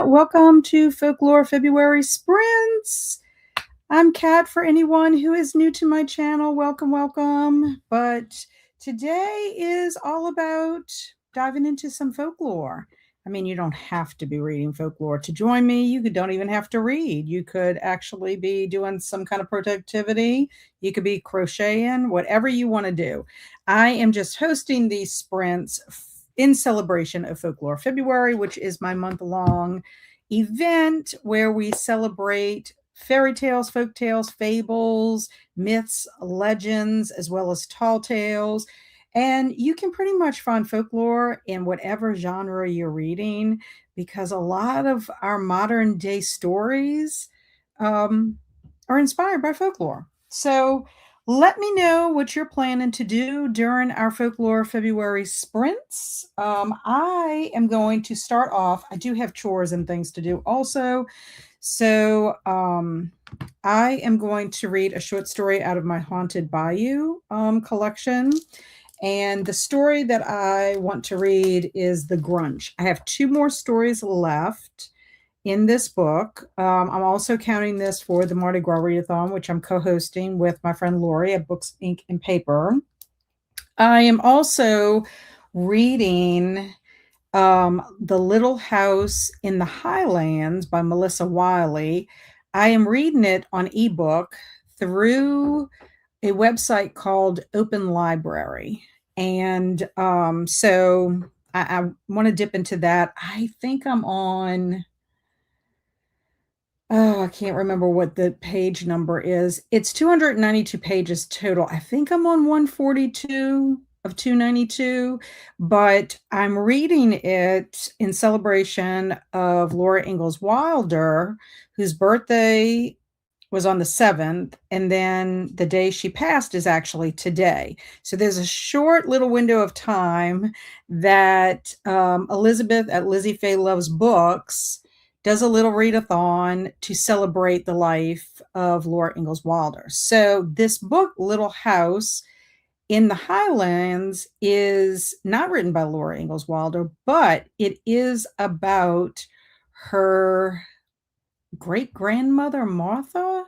Welcome to Folklore February Sprints. I'm Kat. For anyone who is new to my channel, welcome. But today is all about diving into some folklore. I mean, you don't have to be reading folklore to join me. You don't even have to read. You could actually be doing some kind of productivity. You could be crocheting, whatever you want to do. I am just hosting these sprints in celebration of Folklore February, which is my month-long event where we celebrate fairy tales, folk tales, fables, myths, legends, as well as tall tales. And you can pretty much find folklore in whatever genre you're reading, because a lot of our modern day stories are inspired by folklore. So let me know what you're planning to do during our Folklore February sprints. I am going to start off. I do have chores and things to do also. So I am going to read a short story out of my Haunted Bayou collection. And the story that I want to read is The Grunch. I have two more stories left in this book. I'm also counting this for the Mardi Gras Readathon, which I'm co-hosting with my friend Lori at Books, Ink, and Paper. I am also reading The Little House in the Highlands by Melissa Wiley. I am reading it on ebook through a website called Open Library. And so I want to dip into that. I think I'm on... I can't remember what the page number is. It's 292 pages total. I think I'm on 142 of 292, but I'm reading it in celebration of Laura Ingalls Wilder, whose birthday was on the 7th, and then the day she passed is actually today. So there's a short little window of time that Elizabeth at Lizzie Faye Loves Books does a little readathon to celebrate the life of Laura Ingalls Wilder. So this book, Little House in the Highlands, is not written by Laura Ingalls Wilder, but it is about her great-grandmother, Martha,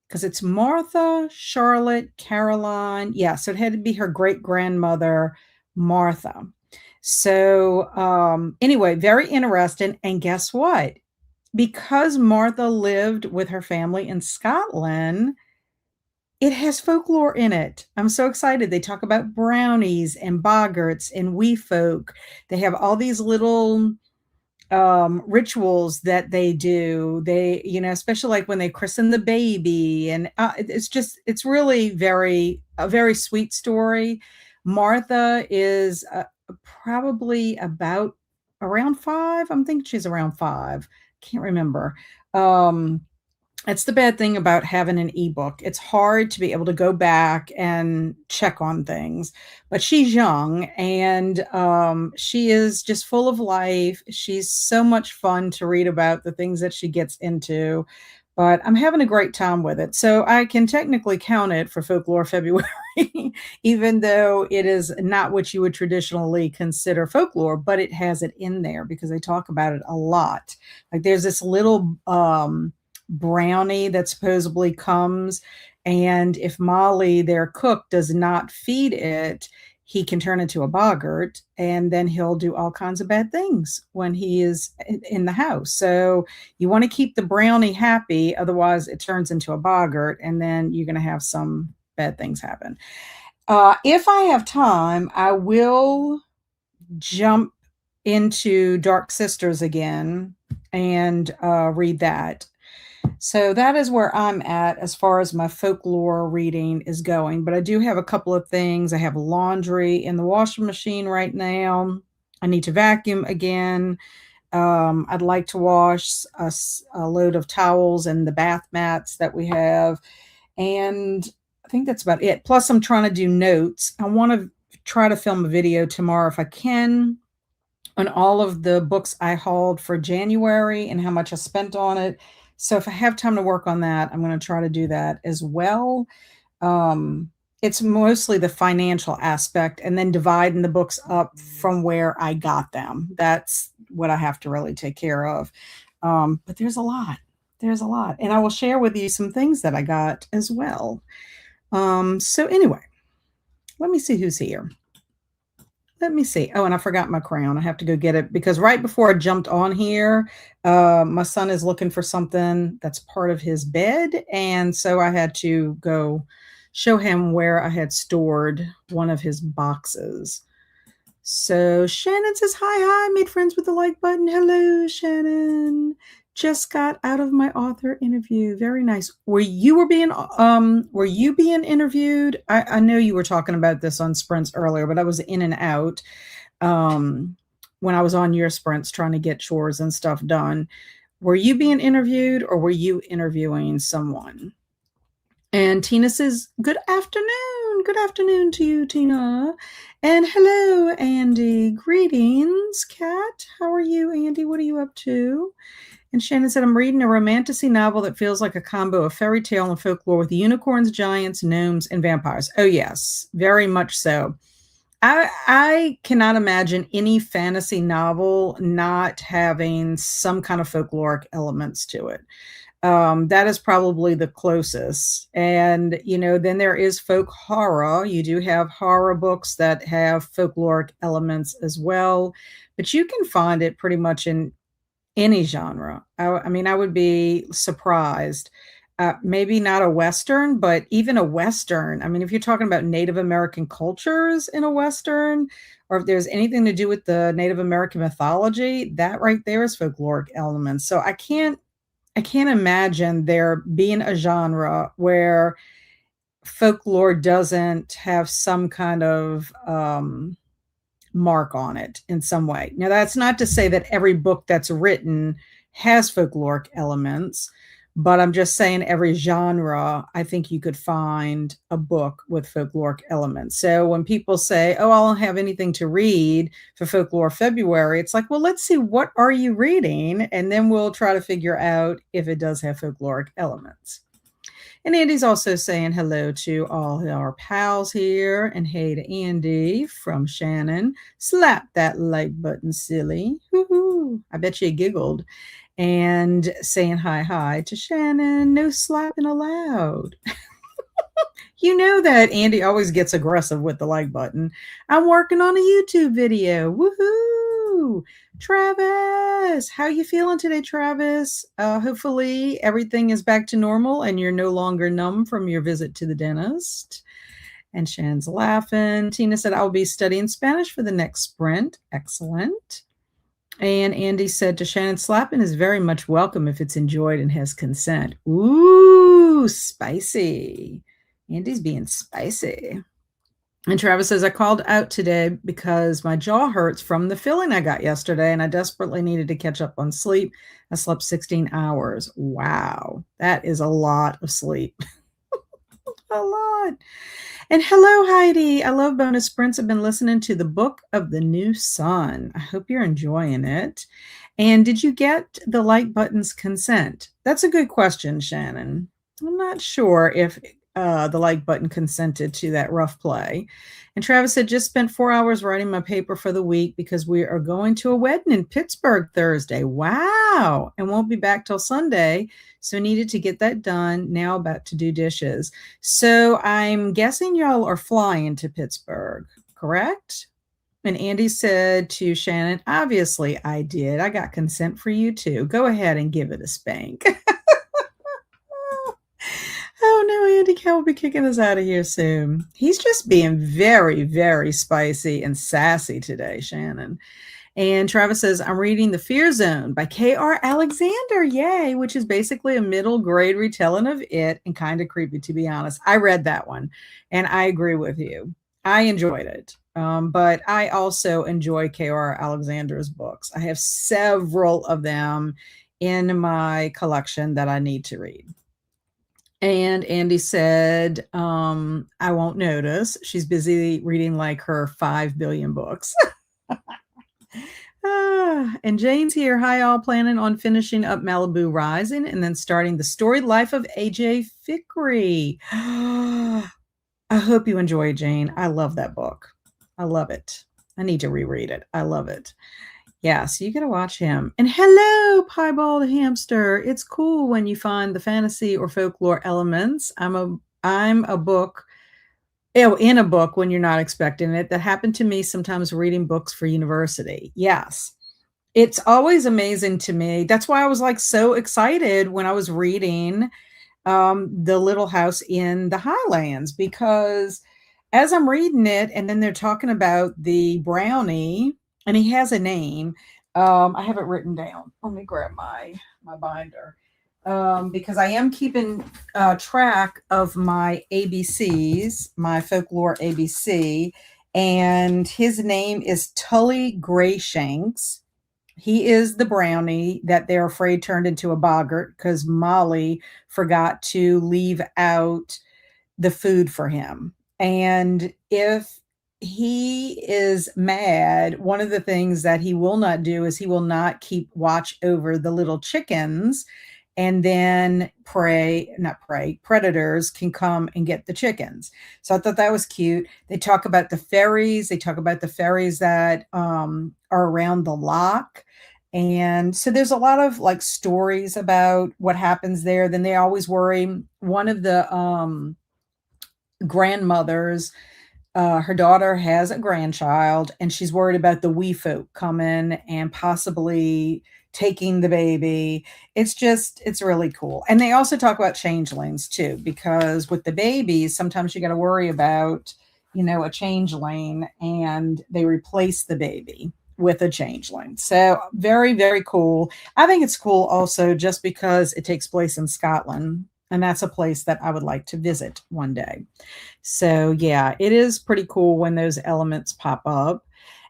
because it's Martha, Charlotte, Caroline. Yeah, so it had to be her great-grandmother, Martha. So anyway, very interesting. And guess what? Because Martha lived with her family in Scotland, it has folklore in it. I'm so excited. They talk about brownies and boggarts and wee folk. They have all these little rituals that they do. They, especially like when they christen the baby. And it's really a very sweet story. Martha is probably about around 5. I'm thinking she's around 5. Can't remember. That's the bad thing about having an ebook. It's hard to be able to go back and check on things, but she's young and she is just full of life. She's so much fun to read about the things that she gets into, but I'm having a great time with it. So I can technically count it for Folklore February, even though it is not what you would traditionally consider folklore, but it has it in there because they talk about it a lot. Like there's this little brownie that supposedly comes, and if Molly, their cook, does not feed it, he can turn into a boggart, and then he'll do all kinds of bad things when he is in the house. So you want to keep the brownie happy, otherwise it turns into a boggart, and then you're going to have some bad things happen. If I have time, I will jump into Dark Sisters again and read that. So that is where I'm at as far as my folklore reading is going. But I do have a couple of things. I have laundry in the washing machine right now. I need to vacuum again. I'd like to wash a load of towels and the bath mats that we have. And I think that's about it. Plus, I'm trying to do notes. I want to try to film a video tomorrow if I can on all of the books I hauled for January and how much I spent on it. So if I have time to work on that, I'm going to try to do that as well. It's mostly the financial aspect and then dividing the books up from where I got them. That's what I have to really take care of. But there's a lot. There's a lot. And I will share with you some things that I got as well. So anyway, let me see who's here. Let me see. Oh, and I forgot my crown. I have to go get it because right before I jumped on here, my son is looking for something that's part of his bed. And so I had to go show him where I had stored one of his boxes. So Shannon says, hi, made friends with the like button. Hello, Shannon. Just got out of my author interview. Very nice. Were you being interviewed? I know you were talking about this on sprints earlier, but I was in and out when I was on your sprints trying to get chores and stuff done. Were you being interviewed or were you interviewing someone? And Tina says, good afternoon. Good afternoon to you, Tina. And hello, Andy. Greetings, Kat. How are you, Andy? What are you up to? And Shannon said, I'm reading a romantasy novel that feels like a combo of fairy tale and folklore with unicorns, giants, gnomes, and vampires. Oh, yes, very much so. I cannot imagine any fantasy novel not having some kind of folkloric elements to it. That is probably the closest. And, then there is folk horror. You do have horror books that have folkloric elements as well, but you can find it pretty much in any genre. I mean, I would be surprised. Maybe not a Western, but even a Western. I mean, if you're talking about Native American cultures in a Western, or if there's anything to do with the Native American mythology, that right there is folkloric elements. So I can't imagine there being a genre where folklore doesn't have some kind of mark on it in some way. Now, that's not to say that every book that's written has folkloric elements, but I'm just saying every genre, I think you could find a book with folkloric elements. So when people say, oh, I don't have anything to read for Folklore February, it's like, well, let's see, what are you reading? And then we'll try to figure out if it does have folkloric elements. And Andy's also saying hello to all our pals here. And hey to Andy from Shannon. Slap that like button, silly. Woo-hoo. I bet you giggled. And saying hi to Shannon. No slapping allowed. You know that Andy always gets aggressive with the like button. I'm working on a YouTube video. Woohoo! Travis, how you feeling today, Travis? Hopefully everything is back to normal and you're no longer numb from your visit to the dentist. And Shannon's laughing. Tina said, I'll be studying Spanish for the next sprint. Excellent. And Andy said to Shannon, slapping is very much welcome if it's enjoyed and has consent. Ooh, spicy. Andy's being spicy. And Travis says, I called out today because my jaw hurts from the filling I got yesterday, and I desperately needed to catch up on sleep. I slept 16 hours. Wow, that is a lot of sleep. A lot. And hello, Heidi. I love bonus sprints. I've been listening to the Book of the New Sun. I hope you're enjoying it. And did you get the like button's consent? That's a good question, Shannon. I'm not sure if the like button consented to that rough play. And Travis had just spent 4 hours writing my paper for the week because we are going to a wedding in Pittsburgh Thursday. Wow. And won't be back till Sunday. So needed to get that done. Now about to do dishes. So I'm guessing y'all are flying to Pittsburgh, correct? And Andy said to Shannon, obviously I did. I got consent for you too. Go ahead and give it a spank. Oh no, Andy Cal will be kicking us out of here soon. He's just being very, very spicy and sassy today, Shannon. And Travis says, I'm reading The Fear Zone by K.R. Alexander. Yay, which is basically a middle grade retelling of It and kind of creepy, to be honest. I read that one and I agree with you. I enjoyed it. But I also enjoy K.R. Alexander's books. I have several of them in my collection that I need to read. And Andy said, I won't notice. She's busy reading like her 5 billion books. And Jane's here. Hi, all. Planning on finishing up Malibu Rising and then starting The Storied Life of A.J. Fikry. I hope you enjoy, Jane. I love that book. I love it. I need to reread it. I love it. Yeah, so you gotta watch him. And hello, Piebald Hamster. It's cool when you find the fantasy or folklore elements. I'm a book in a book when you're not expecting it. That happened to me sometimes reading books for university. Yes. It's always amazing to me. That's why I was like so excited when I was reading The Little House in the Highlands, because as I'm reading it, and then they're talking about the brownie, and he has a name. I have it written down. Let me grab my binder, because I am keeping track of my ABCs, my folklore ABC, and his name is Tully Grayshanks. He is the brownie that they're afraid turned into a boggart because Molly forgot to leave out the food for him. And if he is mad, one of the things that he will not do is he will not keep watch over the little chickens, and then predators can come and get the chickens. So I thought that was cute. They talk about the ferries. They talk about the ferries that are around the lock. And so there's a lot of like stories about what happens there. Then they always worry. One of the grandmothers, her daughter has a grandchild, and she's worried about the wee folk coming and possibly taking the baby. It's really cool. And they also talk about changelings too, because with the babies, sometimes you got to worry about, a changeling, and they replace the baby with a changeling. So very, very cool. I think it's cool also just because it takes place in Scotland, and that's a place that I would like to visit one day. So yeah, it is pretty cool when those elements pop up.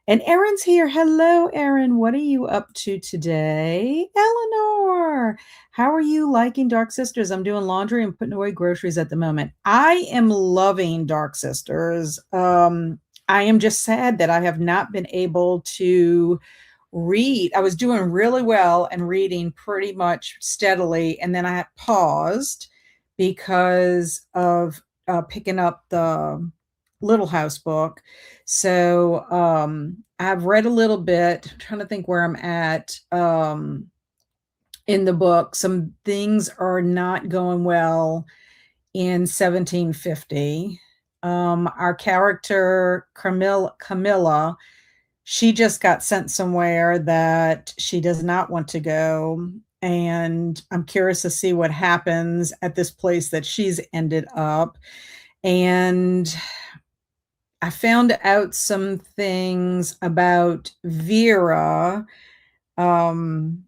And Erin's here. Hello, Erin. What are you up to today? Eleanor, how are you liking Dark Sisters? I'm doing laundry and putting away groceries at the moment. I am loving Dark Sisters. I am just sad that I have not been able to read. I was doing really well and reading pretty much steadily, and then I paused because of picking up the Little House book. So I've read a little bit. I'm trying to think where I'm at in the book. Some things are not going well in 1750. Our character Camilla, she just got sent somewhere that she does not want to go. And I'm curious to see what happens at this place that she's ended up. And I found out some things about Vera um,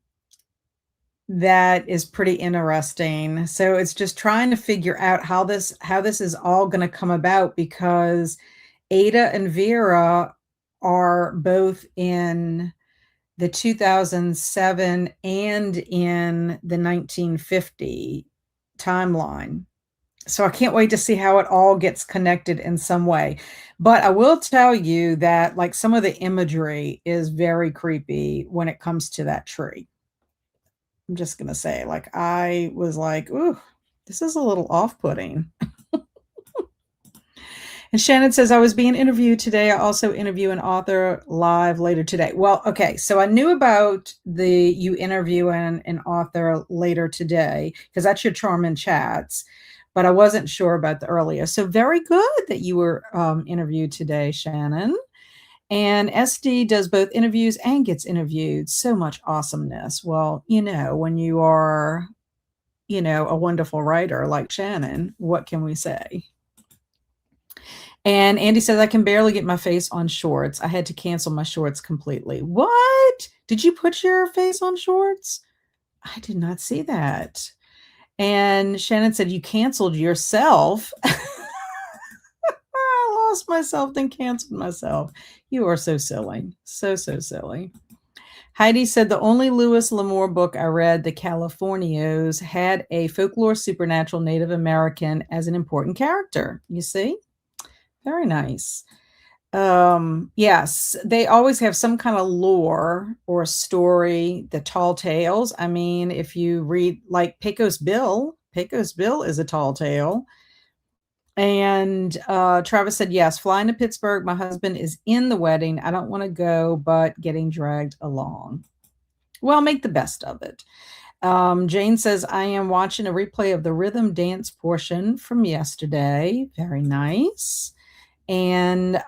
that is pretty interesting. So it's just trying to figure out how this is all going to come about, because Ada and Vera are both in the 2007 and in the 1950 timeline. So I can't wait to see how it all gets connected in some way. But I will tell you that like some of the imagery is very creepy when it comes to that tree. I'm just going to say, like, I was like, ooh, this is a little off-putting. And Shannon says, I was being interviewed today. I also interview an author live later today. Well, okay. So I knew about you interviewing an author later today, because that's your Charmin Chats, but I wasn't sure about the earlier. So very good that you were interviewed today, Shannon. And SD does both interviews and gets interviewed. So much awesomeness. Well, when you are, a wonderful writer like Shannon, what can we say? And Andy says, I can barely get my face on shorts. I had to cancel my shorts completely. What? Did you put your face on shorts? I did not see that. And Shannon said, you canceled yourself. I lost myself, then canceled myself. You are so silly. So, so silly. Heidi said, the only Lewis L'Amour book I read, The Californios, had a folklore supernatural Native American as an important character. You see? Very nice. Yes, they always have some kind of lore or story, the tall tales. I mean, if you read like Pecos Bill is a tall tale. And Travis said, yes, flying to Pittsburgh. My husband is in the wedding. I don't want to go, but getting dragged along. Well, make the best of it. Jane says, I am watching a replay of the rhythm dance portion from yesterday. Very nice. And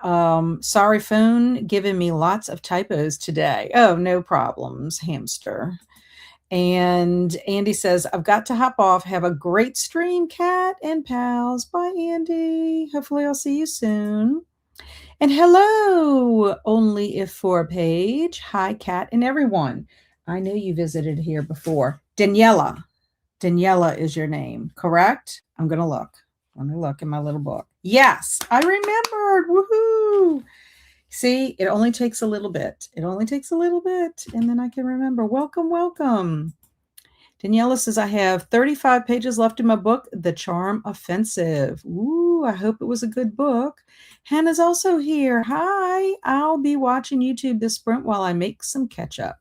sorry, phone, giving me lots of typos today. Oh, no problems, hamster. And Andy says, I've got to hop off. Have a great stream, Cat and pals. Bye, Andy. Hopefully, I'll see you soon. And hello, only if for a page. Hi, Cat and everyone. I know you visited here before. Daniela. Daniela is your name, correct? I'm going to look. Let me look in my little book. Yes, I remembered. Woohoo. See, it only takes a little bit. It only takes a little bit, and then I can remember. Welcome, welcome. Daniela says, I have 35 pages left in my book, The Charm Offensive. Ooh, I hope it was a good book. Hannah's also here. Hi, I'll be watching YouTube this sprint while I make some ketchup.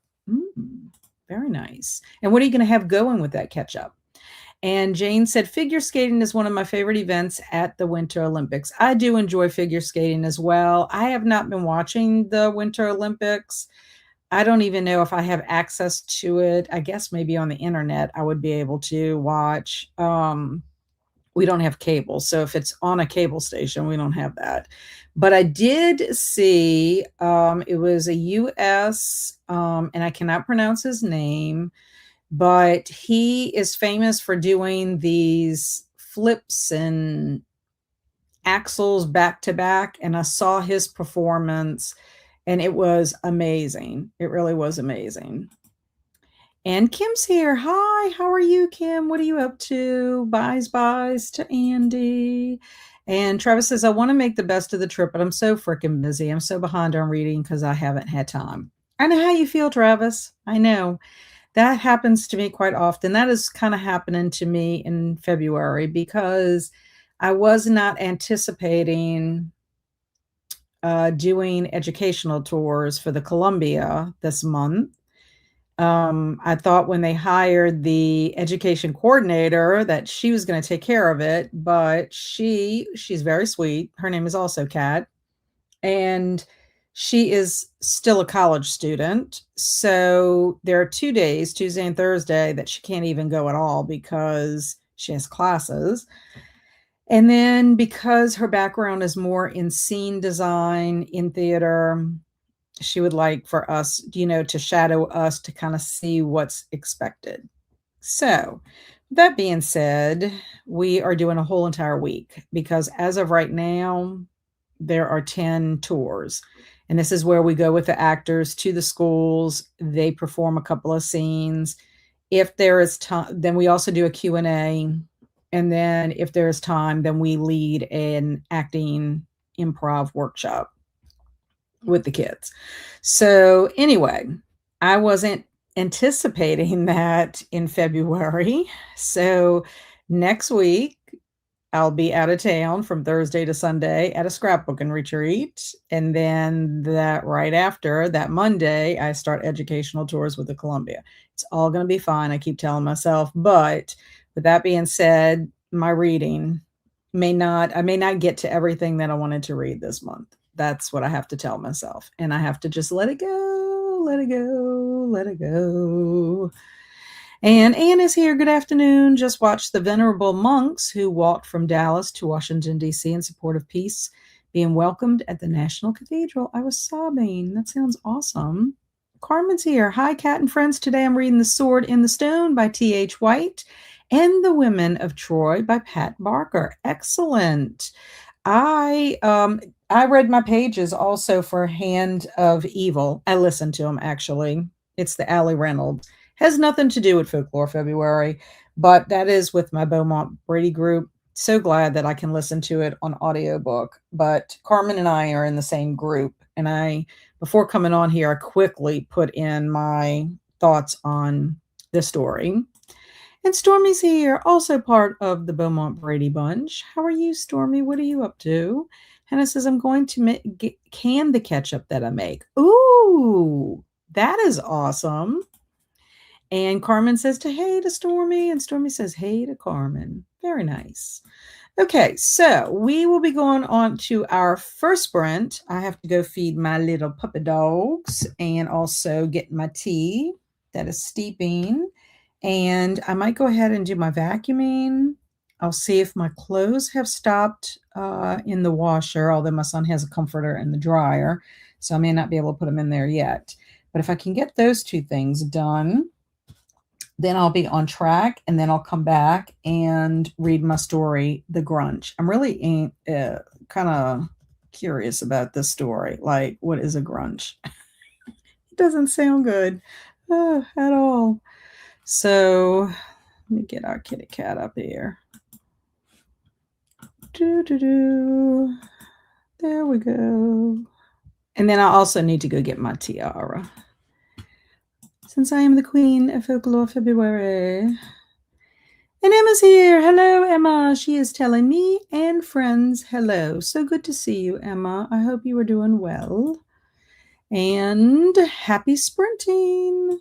Very nice. And what are you going to have going with that ketchup? And Jane said, figure skating is one of my favorite events at the Winter Olympics. I do enjoy figure skating as well. I have not been watching the Winter Olympics. I don't even know if I have access to it. I guess maybe on the internet I would be able to watch. We don't have cable. So if it's on a cable station, we don't have that. But I did see it was a US, and I cannot pronounce his name, but he is famous for doing these flips and axles back to back. And I saw his performance and it was amazing. It really was amazing. And Kim's here. Hi, how are you, Kim? What are you up to? Byes to Andy. And Travis says, I want to make the best of the trip, but I'm so freaking busy. I'm so behind on reading because I haven't had time. I know how you feel, Travis. I know. That happens to me quite often. That is kind of happening to me in February because I was not anticipating doing educational tours for the Columbia this month. I thought when they hired the education coordinator that she was going to take care of it, but she's very sweet. Her name is also Kat, and she is still a college student. So there are 2 days, Tuesday and Thursday, that she can't even go at all because she has classes. And then because her background is more in scene design, in theater, she would like for us, to shadow us to kind of see what's expected. So, that being said, we are doing a whole entire week because as of right now, there are 10 tours. And this is where we go with the actors to the schools. They perform a couple of scenes. If there is time, then we also do a Q&A. And then if there's time, then we lead an acting improv workshop with the kids. So anyway, I wasn't anticipating that in February. So next week, I'll be out of town from Thursday to Sunday at a scrapbooking retreat. And then that right after that Monday, I start educational tours with the Columbia. It's all going to be fine. I keep telling myself, but with that being said, my reading I may not get to everything that I wanted to read this month. That's what I have to tell myself. And I have to just let it go, let it go, let it go. And Anne is here. Good afternoon. Just watched the venerable monks who walked from Dallas to Washington, D.C. in support of peace being welcomed at the National Cathedral. I was sobbing. That sounds awesome. Carmen's here. Hi, Cat and friends. Today I'm reading The Sword in the Stone by T.H. White and The Women of Troy by Pat Barker. Excellent. I read my pages also for Hand of Evil. I listened to them, actually. It's the Allie Reynolds. Has nothing to do with Folklore February, but that is with my Beaumont Brady group. So glad that I can listen to it on audiobook. But Carmen and I are in the same group. And before coming on here, I quickly put in my thoughts on the story. And Stormy's here, also part of the Beaumont Brady bunch. How are you, Stormy? What are you up to? Hannah says, I'm going to can the ketchup that I make. Ooh, that is awesome. And Carmen says hey to Stormy, and Stormy says hey to Carmen. Very nice. Okay, so we will be going on to our first sprint. I have to go feed my little puppy dogs and also get my tea that is steeping. And I might go ahead and do my vacuuming. I'll see if my clothes have stopped in the washer, although my son has a comforter in the dryer, so I may not be able to put them in there yet. But if I can get those two things done, then I'll be on track, and then I'll come back and read my story, The Grunch. I'm really kind of curious about this story. Like, what is a grunch? It doesn't sound good at all. So let me get our kitty cat up here. Doo doo doo. There we go. And then I also need to go get my tiara. Since I am the queen of Folklore February. And Emma's here. Hello, Emma. She is telling me and friends hello. So good to see you, Emma. I hope you are doing well. And happy sprinting.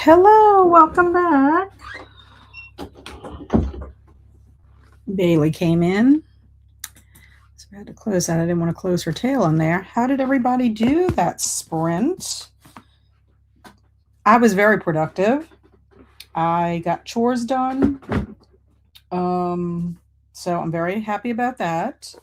Hello, welcome back. Bailey came in. So I had to close that. I didn't want to close her tail in there. How did everybody do that sprint? I was very productive. I got chores done. So I'm very happy about that.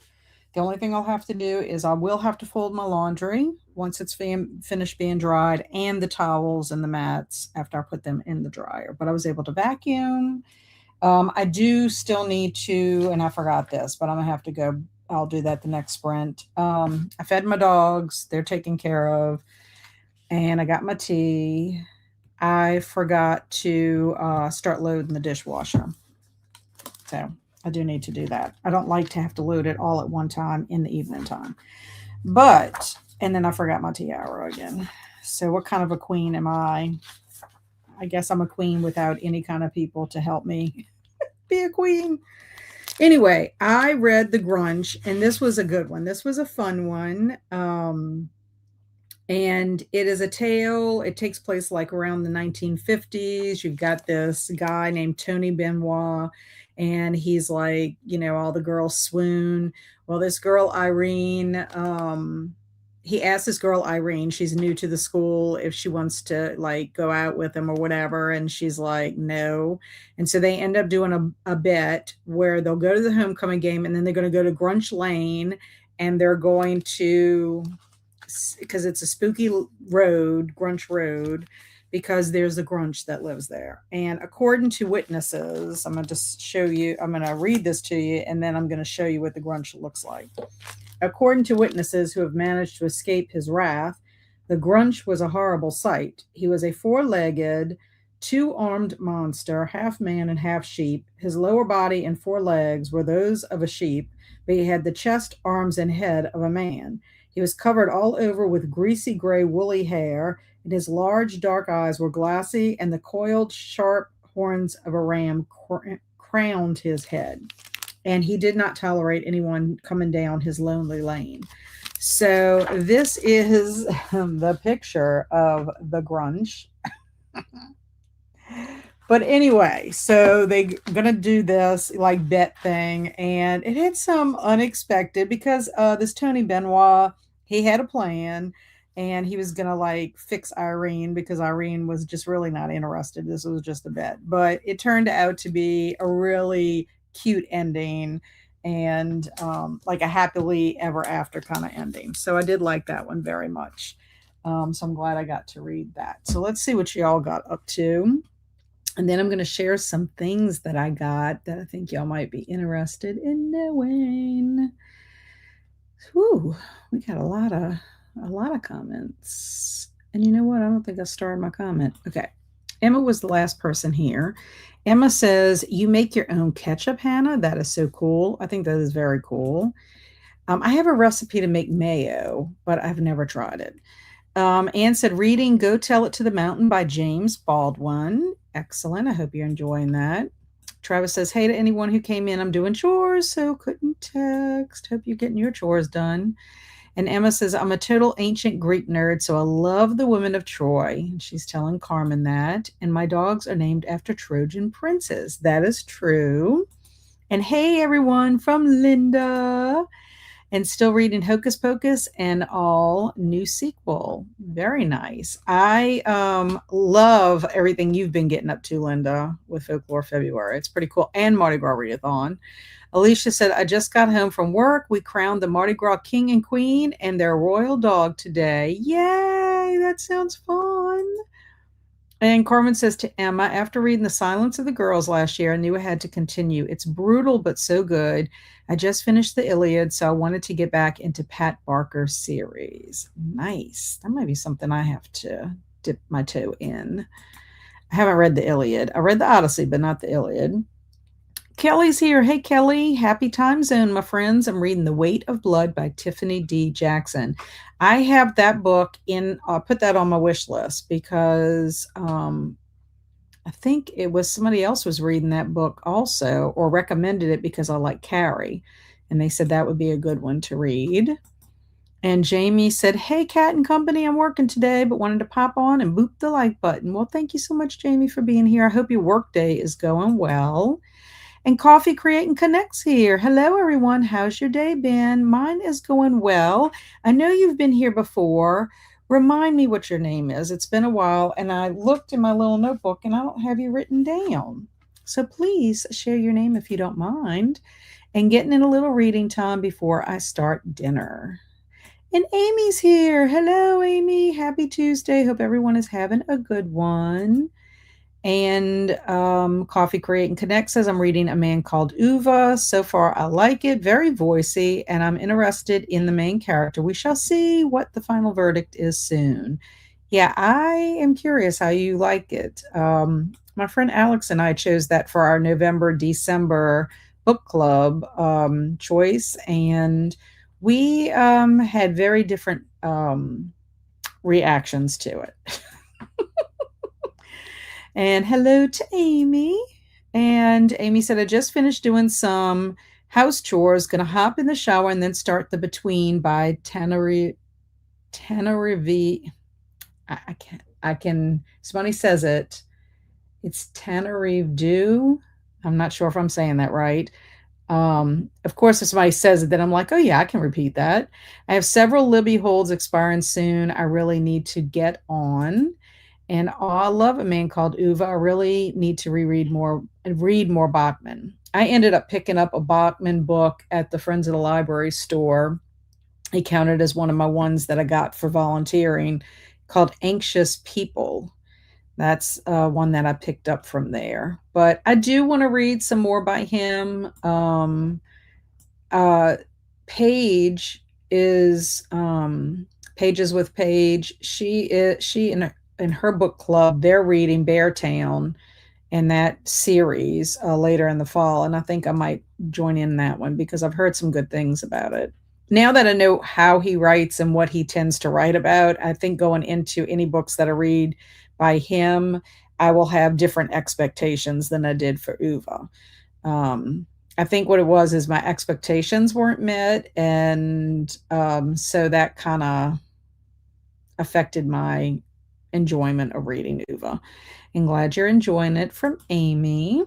The only thing I'll have to do is I will have to fold my laundry once it's finished being dried, and the towels and the mats after I put them in the dryer. But I was able to vacuum. I do still need to, and I forgot this, but I'm gonna have to go. I'll do that the next sprint. I fed my dogs; they're taken care of, and I got my tea. I forgot to start loading the dishwasher, so I do need to do that. I don't like to have to load it all at one time in the evening time, but and then I forgot my tiara again. So what kind of a queen am I? I guess I'm a queen without any kind of people to help me be a queen. Anyway, I read The Grunch, and this was a good one. This was a fun one. And it is a tale. It takes place like around the 1950s. You've got this guy named Tony Benoit, and he's like, all the girls swoon. Well, this girl, Irene, he asked this girl Irene, she's new to the school, if she wants to like go out with him or whatever, and she's like no. And so they end up doing a bet where they'll go to the homecoming game, and then they're going to go to Grunch Lane, and they're going to, because it's a spooky road, Grunch Road, because there's a Grunch that lives there. And according to witnesses, I'm going to just show you, I'm going to read this to you, and then I'm going to show you what the Grunch looks like. According to witnesses who have managed to escape his wrath, the Grunch was a horrible sight. He was a four-legged, two-armed monster, half man and half sheep. His lower body and four legs were those of a sheep, but he had the chest, arms, and head of a man. He was covered all over with greasy gray woolly hair, and his large dark eyes were glassy, and the coiled sharp horns of a ram crowned his head. And he did not tolerate anyone coming down his lonely lane. So this is the picture of the Grunch. But anyway, so they're gonna do this like bet thing, and it had some unexpected because this Tony Benoit, he had a plan, and he was gonna like fix Irene because Irene was just really not interested. This was just a bet, but it turned out to be a really cute ending, and like a happily ever after kind of ending. So I did like that one very much. So I'm glad I got to read that. So let's see what y'all got up to. And then I'm going to share some things that I got that I think y'all might be interested in knowing. Whew, we got a lot of comments. And you know what? I don't think I started my comment. Okay. Emma was the last person here. Emma says, you make your own ketchup, Hannah? That is so cool. I think that is very cool. I have a recipe to make mayo, but I've never tried it. Anne said, reading Go Tell It to the Mountain by James Baldwin. Excellent. I hope you're enjoying that. Travis says, hey to anyone who came in. I'm doing chores, so couldn't text. Hope you're getting your chores done. And Emma says, I'm a total ancient Greek nerd, so I love the women of Troy. And she's telling Carmen that. And my dogs are named after Trojan princes. That is true. And hey, everyone, from Linda. And still reading Hocus Pocus and all new sequel. Very nice. I love everything you've been getting up to, Linda, with Folklore February. It's pretty cool. And Mardi Gras Readathon. Alicia said, I just got home from work. We crowned the Mardi Gras king and queen and their royal dog today. Yay, that sounds fun. And Carmen says to Emma, after reading The Silence of the Girls last year, I knew I had to continue. It's brutal, but so good. I just finished the Iliad, so I wanted to get back into Pat Barker's series. Nice. That might be something I have to dip my toe in. I haven't read the Iliad. I read the Odyssey, but not the Iliad. Kelly's here. Hey, Kelly. Happy time zone, my friends. I'm reading The Weight of Blood by Tiffany D. Jackson. I have that book I'll put that on my wish list because I think it was somebody else was reading that book also, or recommended it because I like Carrie. And they said that would be a good one to read. And Jamie said, "Hey, Cat and Company, I'm working today, but wanted to pop on and boop the like button." Well, thank you so much, Jamie, for being here. I hope your workday is going well. And Coffee Create and Connects here. Hello, everyone. How's your day been? Mine is going well. I know you've been here before. Remind me what your name is. It's been a while, and I looked in my little notebook and I don't have you written down. So please share your name if you don't mind. And getting in a little reading time before I start dinner. And Amy's here. Hello, Amy. Happy Tuesday. Hope everyone is having a good one. And Coffee Create and Connect says, I'm reading A Man Called Uva. So far, I like it. Very voicey, and I'm interested in the main character. We shall see what the final verdict is soon. Yeah, I am curious how you like it. My friend Alex and I chose that for our November, December book club choice, and we had very different reactions to it. And hello to Amy. And Amy said, I just finished doing some house chores, gonna hop in the shower and then start the Between by Tanner I can somebody says it. It's Tanner Dew. I'm not sure if I'm saying that right. Of course, if somebody says it, then I'm like, oh yeah, I can repeat that. I have several Libby holds expiring soon. I really need to get on. And oh, I love A Man Called Uva. I really need to read more Bachman. I ended up picking up a Bachman book at the Friends of the Library store. He counted as one of my ones that I got for volunteering, called Anxious People. That's one that I picked up from there. But I do want to read some more by him. Uh, Paige is Pages with Paige. She in her book club, they're reading Beartown in that series later in the fall, and I think I might join in that one because I've heard some good things about it. Now that I know how he writes and what he tends to write about, I think going into any books that I read by him, I will have different expectations than I did for Uva. I think what it was is my expectations weren't met, and so that kind of affected my enjoyment of reading Uva. And glad you're enjoying it, from Amy.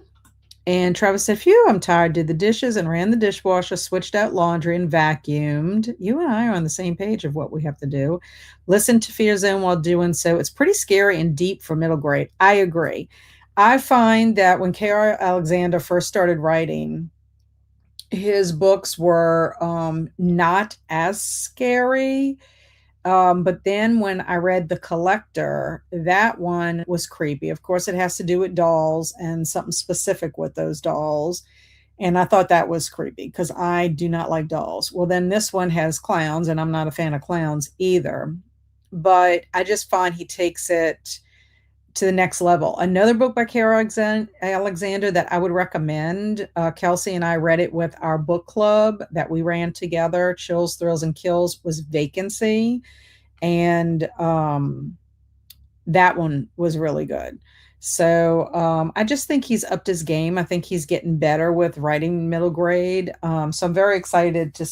And Travis said, phew, I'm tired. Did the dishes and ran the dishwasher, switched out laundry and vacuumed. You and I are on the same page of what we have to do. Listen to Fear Zone while doing so. It's pretty scary and deep for middle grade. I agree. I find that when K.R. Alexander first started writing, his books were not as scary. But then when I read The Collector, that one was creepy. Of course, it has to do with dolls and something specific with those dolls. And I thought that was creepy because I do not like dolls. Well, then this one has clowns, and I'm not a fan of clowns either. But I just find he takes it to the next level. Another book by Kara Alexander that I would recommend. Kelsey and I read it with our book club that we ran together, Chills, Thrills, and Kills, was Vacancy. And that one was really good. So I just think he's upped his game. I think he's getting better with writing middle grade. So I'm very excited to,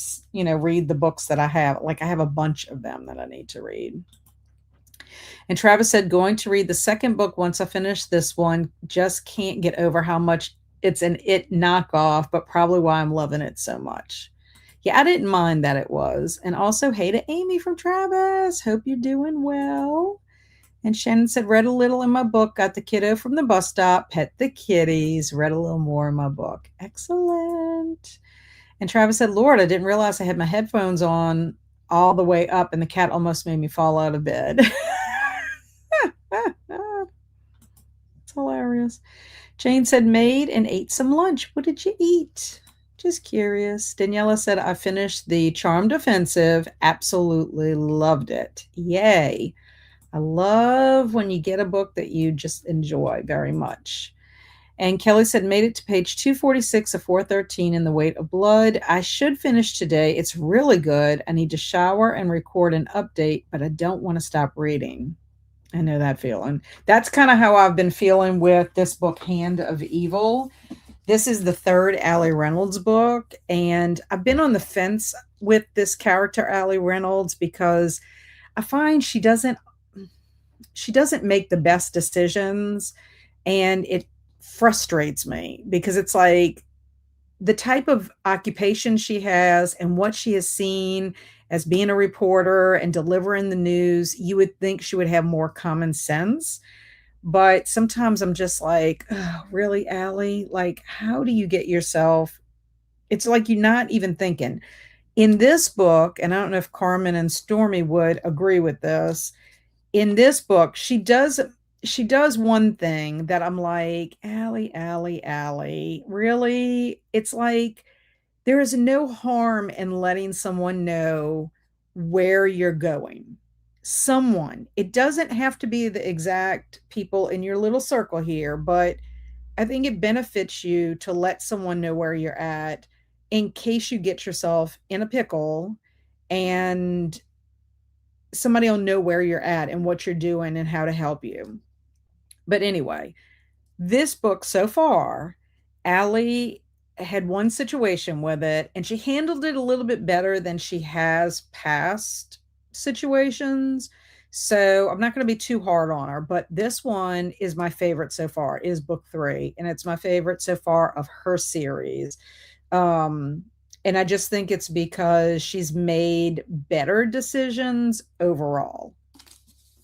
read the books that I have. Like I have a bunch of them that I need to read. And Travis said, going to read the second book once I finish this one. Just can't get over how much it's an It knockoff, but probably why I'm loving it so much. Yeah, I didn't mind that it was. And also, hey to Amy from Travis. Hope you're doing well. And Shannon said, read a little in my book. Got the kiddo from the bus stop. Pet the kitties. Read a little more in my book. Excellent. And Travis said, Lord, I didn't realize I had my headphones on all the way up, and the cat almost made me fall out of bed. It's hilarious. Jane said, made and ate some lunch. What did you eat? Just curious. Daniela said, I finished The Charmed Offensive. Absolutely loved it. Yay. I love when you get a book that you just enjoy very much. And Kelly said, made it to page 246 of 413 in The Weight of Blood. I should finish today. It's really good. I need to shower and record an update, but I don't want to stop reading. I know that feeling. That's kind of how I've been feeling with this book, Hand of Evil. This is the third Allie Reynolds book, and I've been on the fence with this character, Allie Reynolds, because I find she doesn't make the best decisions, and it frustrates me because it's like the type of occupation she has and what she has seen as being a reporter and delivering the news, you would think she would have more common sense. But sometimes I'm just like, oh, really, Allie? Like, how do you get yourself? It's like you're not even thinking. In this book, and I don't know if Carmen and Stormy would agree with this. In this book, she does one thing that I'm like, Allie, Allie, Allie, really? It's like there is no harm in letting someone know where you're going. Someone. It doesn't have to be the exact people in your little circle here, but I think it benefits you to let someone know where you're at in case you get yourself in a pickle, and somebody will know where you're at and what you're doing and how to help you. But anyway, this book so far, Allie had one situation with it, and she handled it a little bit better than she has past situations. So I'm not going to be too hard on her, but this one is my favorite so far, is book three, and it's my favorite so far of her series. Um, and I just think it's because she's made better decisions overall.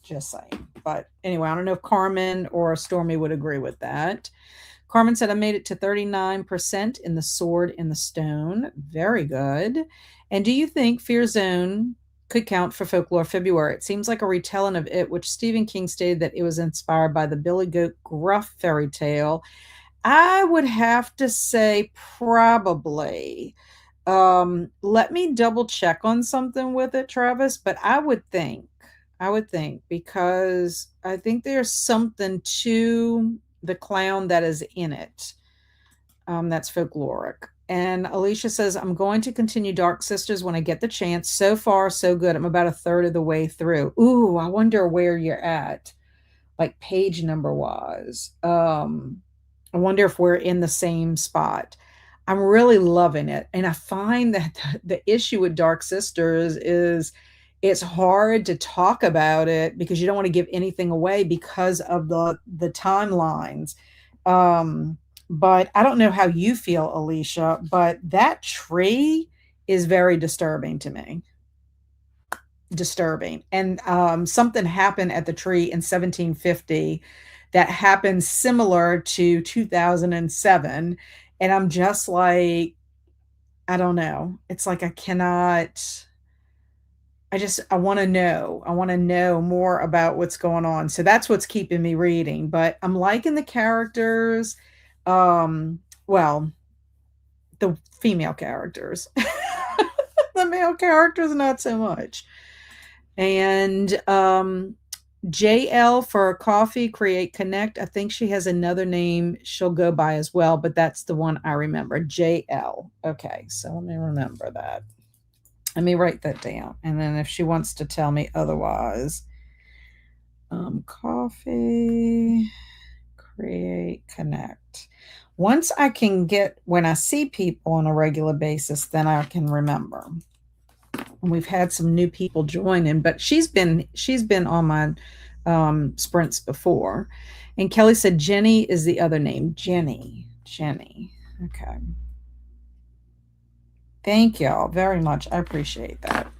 Just saying. But anyway, I don't know if Carmen or Stormy would agree with that. Carmen said, I made it to 39% in The Sword in the Stone. Very good. And do you think Fear Zone could count for Folklore February? It seems like a retelling of it, which Stephen King stated that it was inspired by the Billy Goat Gruff fairy tale. I would have to say probably. Let me double check on something with it, Travis, but I would think because I think there's something to the clown that is in it. That's folkloric. And Alicia says, I'm going to continue Dark Sisters when I get the chance. So far, so good. I'm about a third of the way through. Ooh, I wonder where you're at, like page number wise. I wonder if we're in the same spot. I'm really loving it. And I find that the issue with Dark Sisters is it's hard to talk about it because you don't want to give anything away because of the timelines. But I don't know how you feel, Alicia, but that tree is very disturbing to me. Disturbing. And something happened at the tree in 1750 that happened similar to 2007. And I'm just like, I don't know. It's like I cannot. I want to know. I want to know more about what's going on. So that's what's keeping me reading. But I'm liking the characters. Well, the female characters. The male characters, not so much. And JL for coffee, create, connect. I think she has another name she'll go by as well, but that's the one I remember. JL. Okay, so let me remember that. Let me write that down. And then if she wants to tell me otherwise, coffee, create, connect. Once I can get, when I see people on a regular basis, then I can remember. And we've had some new people join in, but she's been on my sprints before. And Kelly said Jenny is the other name. Jenny. Okay. Thank y'all very much. I appreciate that.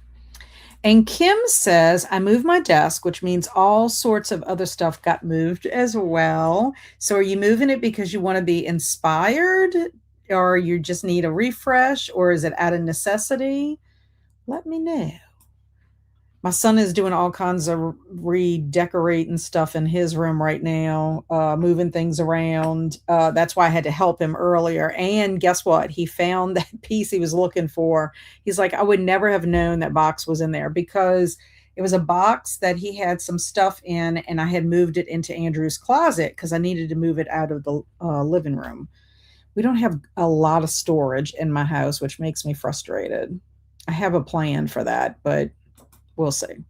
And Kim says, I moved my desk, which means all sorts of other stuff got moved as well. So are you moving it because you want to be inspired, or you just need a refresh, or is it out of necessity? Let me know. My son is doing all kinds of redecorating stuff in his room right now, moving things around. That's why I had to help him earlier. And guess what? He found that piece he was looking for. He's like, I would never have known that box was in there because it was a box that he had some stuff in, and I had moved it into Andrew's closet because I needed to move it out of the living room. We don't have a lot of storage in my house, which makes me frustrated. I have a plan for that, but we'll see.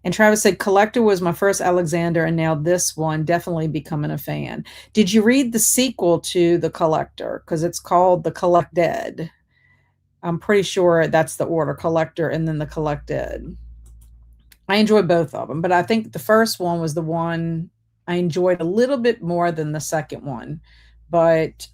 And Travis said, Collector was my first Alexander, and now this one, definitely becoming a fan. Did you read the sequel to The Collector? Because it's called The Collected. I'm pretty sure that's the order, Collector and then The Collected. I enjoyed both of them, but I think the first one was the one I enjoyed a little bit more than the second one. But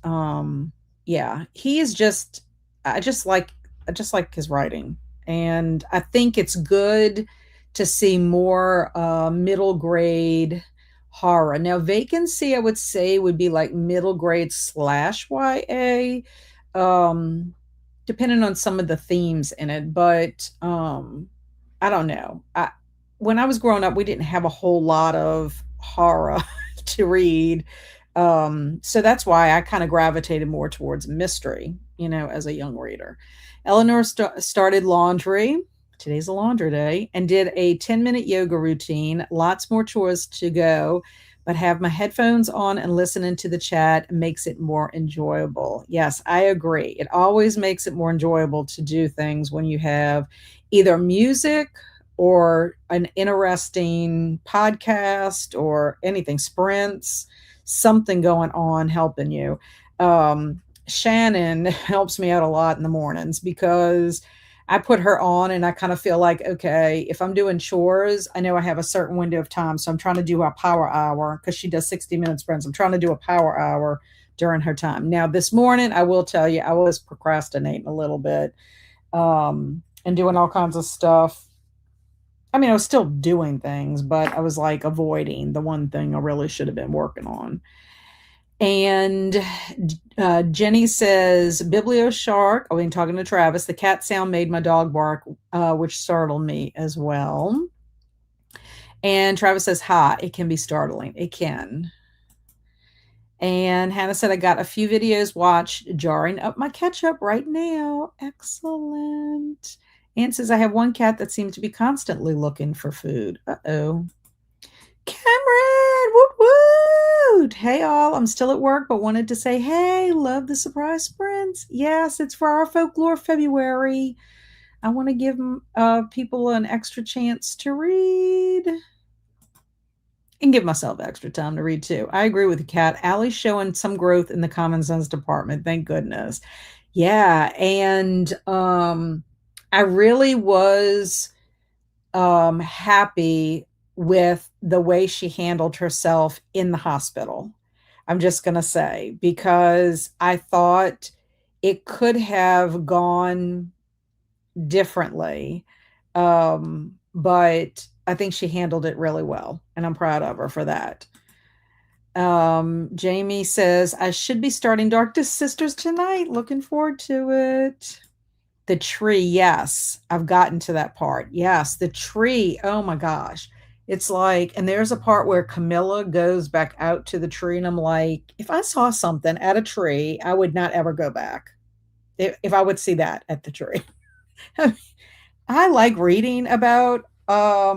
yeah, he is just I just like I just like his writing. And I think it's good to see more middle grade horror. Now, Vacancy, I would say, would be like middle grade slash YA, um, depending on some of the themes in it. But I don't know. When I was growing up, we didn't have a whole lot of horror to read. So that's why I kind of gravitated more towards mystery, as a young reader. Eleanor started laundry. Today's a laundry day, and did a 10-minute yoga routine. Lots more chores to go, but have my headphones on and listening to the chat makes it more enjoyable. Yes, I agree. It always makes it more enjoyable to do things when you have either music or an interesting podcast or anything, sprints, something going on helping you. Shannon helps me out a lot in the mornings because I put her on and I kind of feel like, okay, if I'm doing chores, I know I have a certain window of time. So I'm trying to do a power hour because she does 60-minute sprints. I'm trying to do a power hour during her time. Now, this morning, I will tell you, I was procrastinating a little bit and doing all kinds of stuff. I mean, I was still doing things, but I was like avoiding the one thing I really should have been working on. And Jenny says, Biblio Shark. Oh, I'm talking to Travis. The cat sound made my dog bark, which startled me as well. And Travis says, hi, it can be startling. It can. And Hannah said, I got a few videos watched, jarring up my ketchup right now. Excellent. Ann says, I have one cat that seems to be constantly looking for food. Uh-oh. Cameron, woot woot. Hey, all. I'm still at work, but wanted to say, hey, love the surprise sprints. Yes, it's for our Folklore February. I want to give people an extra chance to read and give myself extra time to read too. I agree with the cat. Allie's showing some growth in the common sense department. Thank goodness. Yeah. And I really was happy with the way she handled herself in the hospital. I'm just going to say, because I thought it could have gone differently. But I think she handled it really well, and I'm proud of her for that. Jamie says, I should be starting Darkest Sisters tonight. Looking forward to it. The tree, yes, I've gotten to that part. Yes, the tree. Oh my gosh. It's like, and there's a part where Camilla goes back out to the tree, and I'm like, if I saw something at a tree, I would not ever go back. If I would see that at the tree. I like reading about I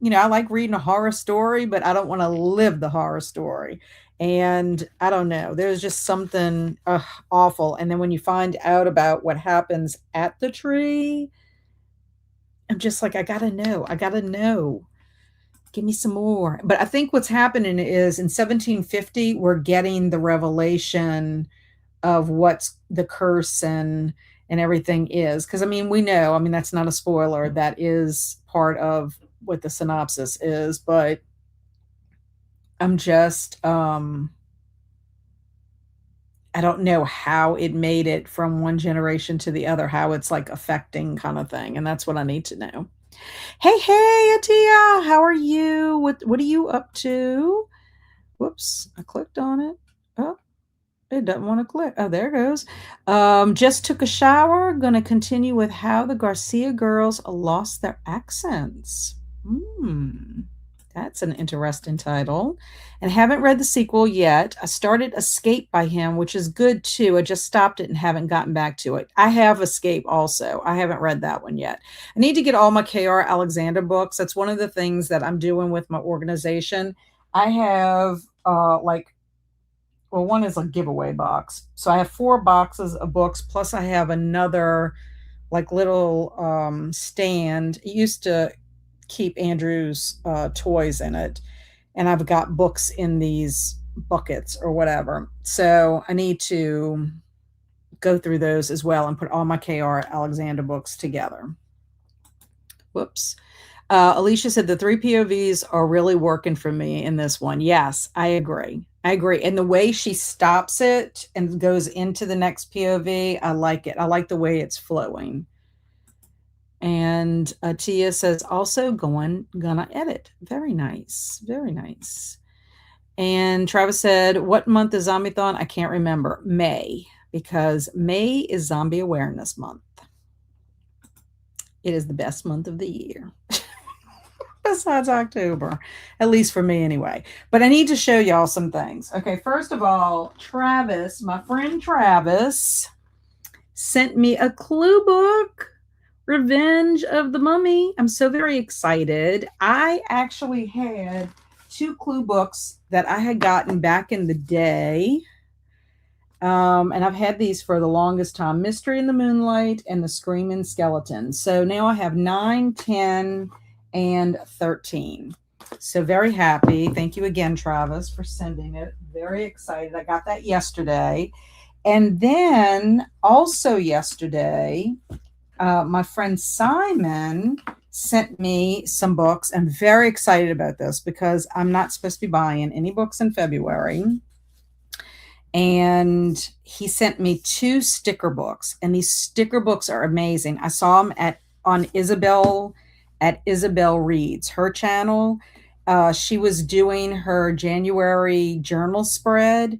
like reading a horror story, but I don't want to live the horror story. And I don't know, there's just something awful. And then when you find out about what happens at the tree, I'm just like, I gotta know. I gotta know. Give me some more. But I think what's happening is in 1750, we're getting the revelation of what's the curse and everything is. Because I mean, we know, I mean, that's not a spoiler. That is part of what the synopsis is, but I'm just I don't know how it made it from one generation to the other, how it's like affecting kind of thing. And that's what I need to know. Hey, hey, Atia, how are you? What are you up to? Whoops, I clicked on it. Oh, it doesn't want to click. Oh, there it goes. Just took a shower. Gonna continue with how the Garcia girls lost their accents. That's an interesting title. And haven't read the sequel yet. I started Escape by him, which is good too. I just stopped it and haven't gotten back to it. I have Escape also. I haven't read that one yet. I need to get all my K.R. Alexander books. That's one of the things that I'm doing with my organization. I have one is a giveaway box. So I have 4 boxes of books, plus I have another like little stand. It used to keep Andrew's toys in it, and I've got books in these buckets or whatever. So I need to go through those as well and put all my KR Alexander books together. Whoops. Alicia said the three POVs are really working for me in this one. Yes, I agree. I agree. And the way she stops it and goes into the next POV, I like it. I like the way it's flowing. And Tia says also gonna edit. Very nice. Very nice. And Travis said, what month is Zombie-thon? I can't remember. May, because May is Zombie Awareness Month. It is the best month of the year. Besides October, at least for me anyway. But I need to show y'all some things. Okay, first of all, Travis, my friend Travis, sent me a clue book, Revenge of the Mummy. I'm so very excited. I actually had two clue books that I had gotten back in the day. And I've had these for the longest time, Mystery in the Moonlight and The Screaming Skeleton. So now I have 9, 10, and 13. So very happy. Thank you again, Travis, for sending it. Very excited. I got that yesterday. And then also yesterday, my friend Simon sent me some books. I'm very excited about this because I'm not supposed to be buying any books in February. And he sent me 2 sticker books, and these sticker books are amazing. I saw them on Isabel at Isabel Reads, her channel. She was doing her January journal spread.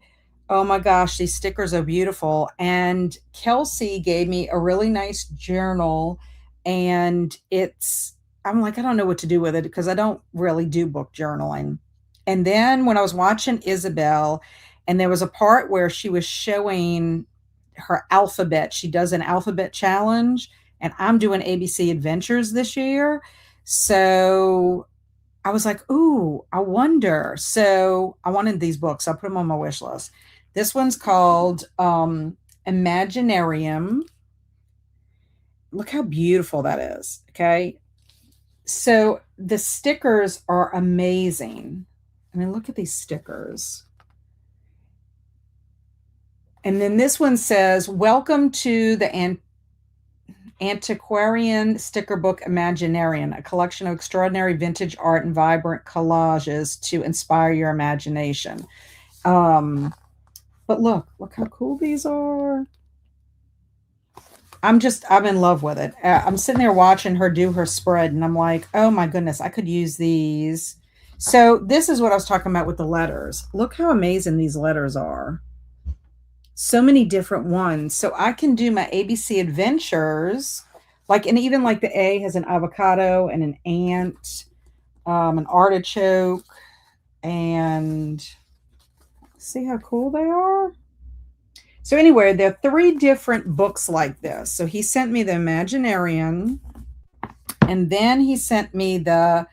Oh my gosh, these stickers are beautiful. And Kelsey gave me a really nice journal, and I'm like, I don't know what to do with it because I don't really do book journaling. And then when I was watching Isabel, and there was a part where she was showing her alphabet. She does an alphabet challenge, and I'm doing ABC Adventures this year. So I was like, ooh, I wonder. So I wanted these books. I put them on my wish list. This one's called Imaginarium. Look how beautiful that is. Okay. So the stickers are amazing. I mean, look at these stickers. And then this one says, welcome to the Antiquarian Sticker Book Imaginarium, a collection of extraordinary vintage art and vibrant collages to inspire your imagination. But look how cool these are. I'm in love with it. I'm sitting there watching her do her spread, and I'm like, oh my goodness, I could use these. So this is what I was talking about with the letters. Look how amazing these letters are. So many different ones. So I can do my ABC Adventures, and even like the A has an avocado and an ant, an artichoke, and see how cool they are. So anyway, there are 3 different books like this. So he sent me the Imaginarium, and then he sent me the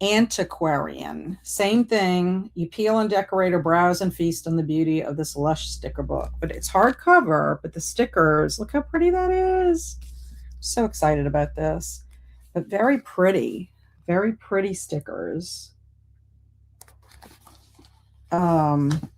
Antiquarian. Same thing. You peel and decorate or browse and feast on the beauty of this lush sticker book. But it's hardcover, but the stickers, look how pretty that is. I'm so excited about this. But very pretty stickers.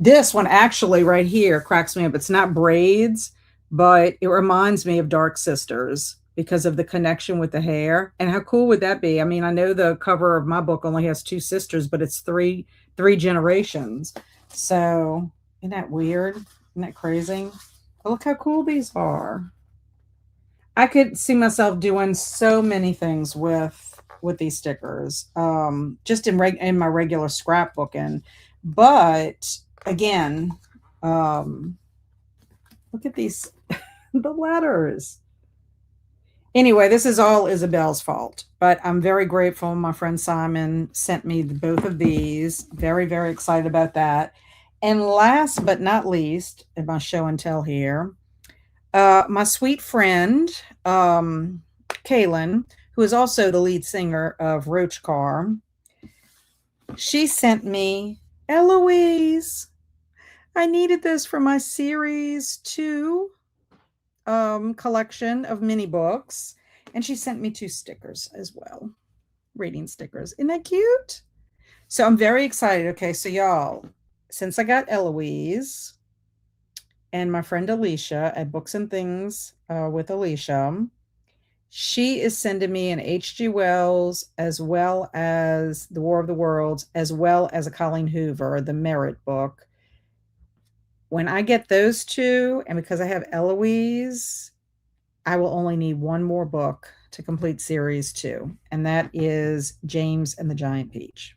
This one actually right here cracks me up. It's not braids, but it reminds me of Dark Sisters because of the connection with the hair. And how cool would that be? I mean, I know the cover of my book only has 2 sisters, but it's three generations. So isn't that weird? Isn't that crazy? But look how cool these are. I could see myself doing so many things with these stickers, just in my regular scrapbooking. But again, look at these, the letters. Anyway, this is all Isabel's fault, but I'm very grateful. My friend Simon sent me both of these. Very, very excited about that. And last but not least, in my show and tell here, my sweet friend, Kaylin, who is also the lead singer of Roach Car, she sent me Eloise. I needed this for my series 2 collection of mini books, and she sent me 2 stickers as well. reading stickers. Isn't that cute? So I'm very excited. Okay, so y'all, since I got Eloise and my friend Alicia at Books and Things with Alicia, she is sending me an H.G. Wells as well as The War of the Worlds, as well as a Colleen Hoover, the Merit book. When I get those two, and because I have Eloise, I will only need one more book to complete series two, and that is James and the Giant Peach.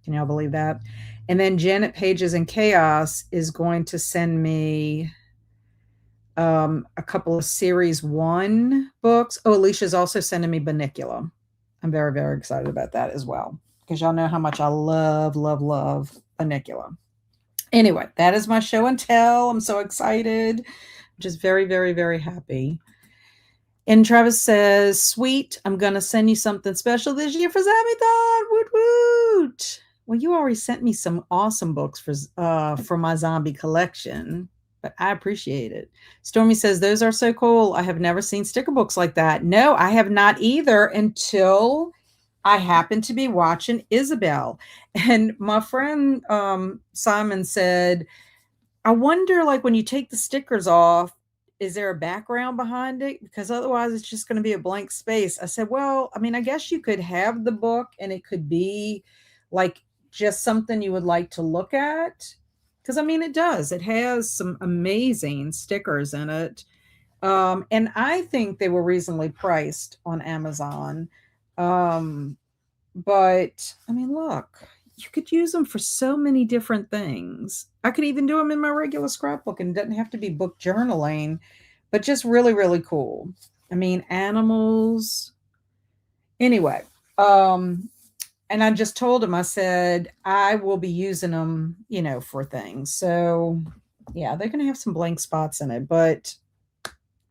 Can y'all believe that? And then Janet Pages and Chaos is going to send me a couple of series one books. Oh, Alicia's also sending me Banicula. I'm very, very excited about that as well, because y'all know how much I love, love, love Banicula. Anyway, that is my show and tell. I'm so excited. Just very, very, very happy. And Travis says, "Sweet, I'm gonna send you something special this year for Zombie-thon. Woot woot!" Well, you already sent me some awesome books for my zombie collection, but I appreciate it. Stormy says, "Those are so cool. I have never seen sticker books like that." No, I have not either, until I happened to be watching Isabel, and my friend Simon said, "I wonder, like, when you take the stickers off, is there a background behind it? Because otherwise it's just going to be a blank space." I said, "Well, I mean, I guess you could have the book and it could be like just something you would like to look at." Because I mean, it does. It has some amazing stickers in it. And I think they were reasonably priced on Amazon. Um, but I mean, look, you could use them for so many different things. I could even do them in my regular scrapbook, and it doesn't have to be book journaling, but just really, really cool. I mean, animals. Anyway, and I just told him, I said, I will be using them, for things. So yeah, they're going to have some blank spots in it, but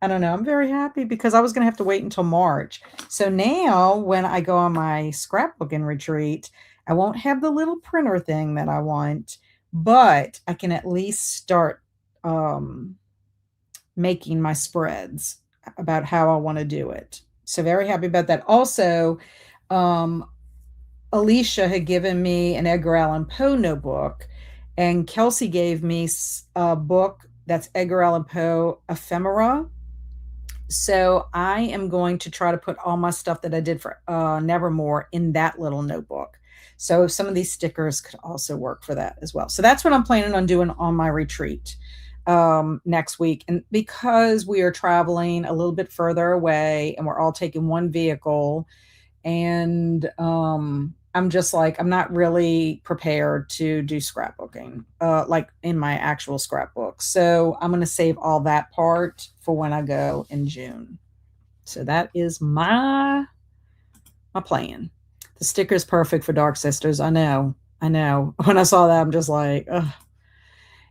I don't know. I'm very happy because I was going to have to wait until March. So now when I go on my scrapbooking retreat, I won't have the little printer thing that I want, but I can at least start um, making my spreads about how I want to do it. So very happy about that. Also, um, Alicia had given me an Edgar Allan Poe notebook, and Kelsey gave me a book that's Edgar Allan Poe ephemera. So I am going to try to put all my stuff that I did for Nevermore in that little notebook. So some of these stickers could also work for that as well. So that's what I'm planning on doing on my retreat next week. And because we are traveling a little bit further away and we're all taking one vehicle, and I'm just like, I'm not really prepared to do scrapbooking, like in my actual scrapbook. So I'm going to save all that part for when I go in June. So that is my plan. The sticker is perfect for Dark Sisters. I know. I know. When I saw that, I'm just like, ugh.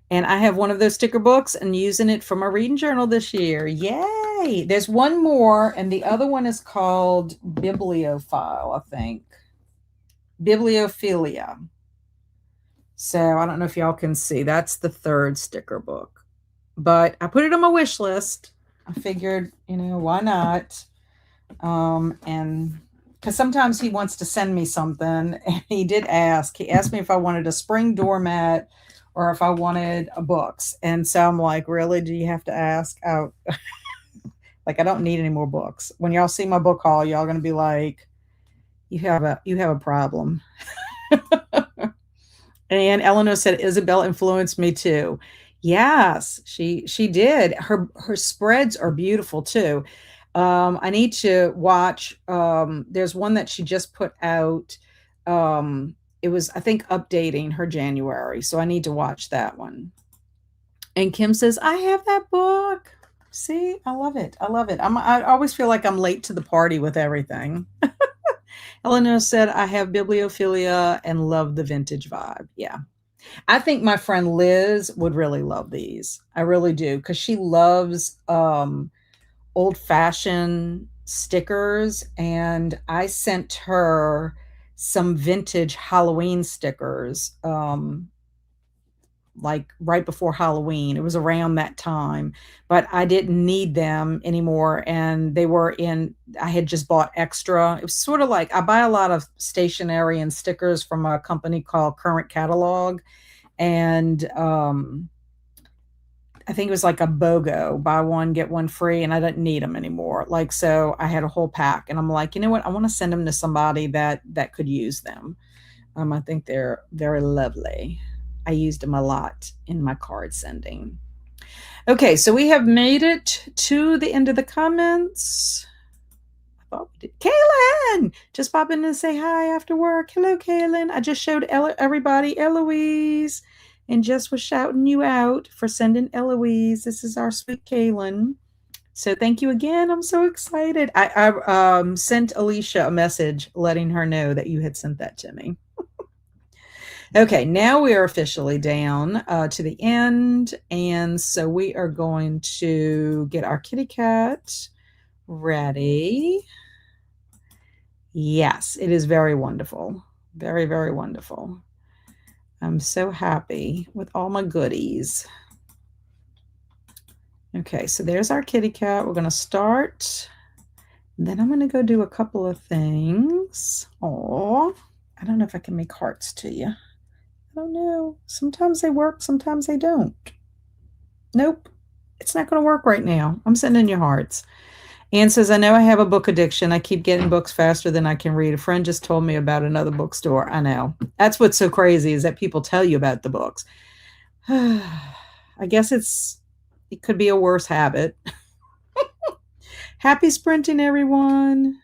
And I have one of those sticker books and using it for my reading journal this year. Yay! There's one more, and the other one is called Bibliophile, I think. Bibliophilia. So I don't know if y'all can see. That's the third sticker book. But I put it on my wish list. I figured, why not? And because sometimes he wants to send me something, and he did ask. He asked me if I wanted a spring doormat or if I wanted a books. And so I'm like, really? Do you have to ask? Out? Like, I don't need any more books. When y'all see my book haul, y'all gonna be like, you have a problem. And Eleanor said Isabel influenced me too. Yes, she did. Her spreads are beautiful too. I need to watch. There's one that she just put out. It was, I think, updating her January, so I need to watch that one. And Kim says, I have that book. See, I love it. I love it. I always feel like I'm late to the party with everything. Eleanor said, I have bibliophilia and love the vintage vibe. Yeah. I think my friend Liz would really love these. I really do, because she loves old fashioned stickers. And I sent her some vintage Halloween stickers like right before Halloween. It was around that time, but I didn't need them anymore. And they were in, I had just bought extra. It was sort of like I buy a lot of stationery and stickers from a company called Current Catalog. And I think it was like a BOGO, buy one, get one free, and I didn't need them anymore. Like, so I had a whole pack, and I'm like, you know what? I want to send them to somebody that could use them. I think they're very lovely. I used them a lot in my card sending. Okay, so we have made it to the end of the comments. I thought we did. Kaylin, just pop in and say hi after work. Hello, Kaylin. I just showed everybody Eloise and Jess was shouting you out for sending Eloise. This is our sweet Kaylin. So thank you again. I'm so excited. I sent Alicia a message letting her know that you had sent that to me. Okay, now we are officially down to the end. And so we are going to get our kitty cat ready. Yes, it is very wonderful. Very, very wonderful. I'm so happy with all my goodies. Okay, so there's our kitty cat. We're going to start. Then I'm going to go do a couple of things. Oh, I don't know if I can make hearts to you. I don't know. Sometimes they work, sometimes they don't. Nope, it's not going to work right now. I'm sending you hearts. Anne says, I know I have a book addiction. I keep getting books faster than I can read. A friend just told me about another bookstore. I know. That's what's so crazy is that people tell you about the books. I guess it could be a worse habit. Happy sprinting, everyone.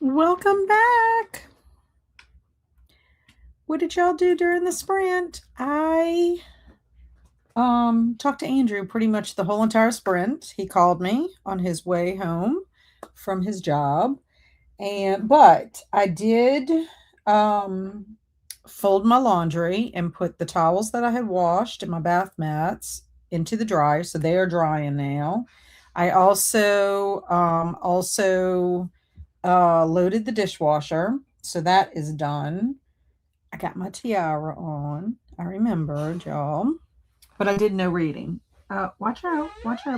Welcome back. What did y'all do during the sprint? I talked to Andrew pretty much the whole entire sprint. He called me on his way home from his job. But I did um fold my laundry and put the towels that I had washed and my bath mats into the dryer, so they are drying now. I also loaded the dishwasher, so that is done. I got my tiara on. I remembered, y'all. But I did no reading. Watch out,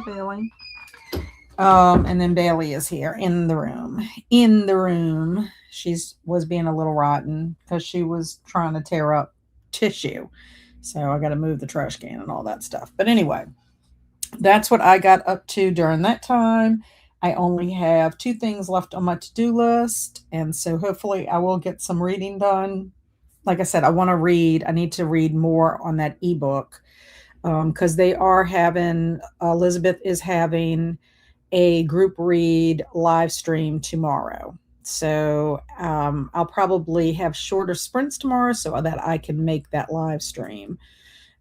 Bailey. And then Bailey is here in the room. In the room. She's was being a little rotten because she was trying to tear up tissue. So I got to move the trash can and all that stuff. But anyway, that's what I got up to during that time. I only have 2 things left on my to-do list, and so hopefully I will get some reading done. Like I said, I want to read. I need to read more on that ebook because they are having Elizabeth is having a group read live stream tomorrow. So I'll probably have shorter sprints tomorrow so that I can make that live stream.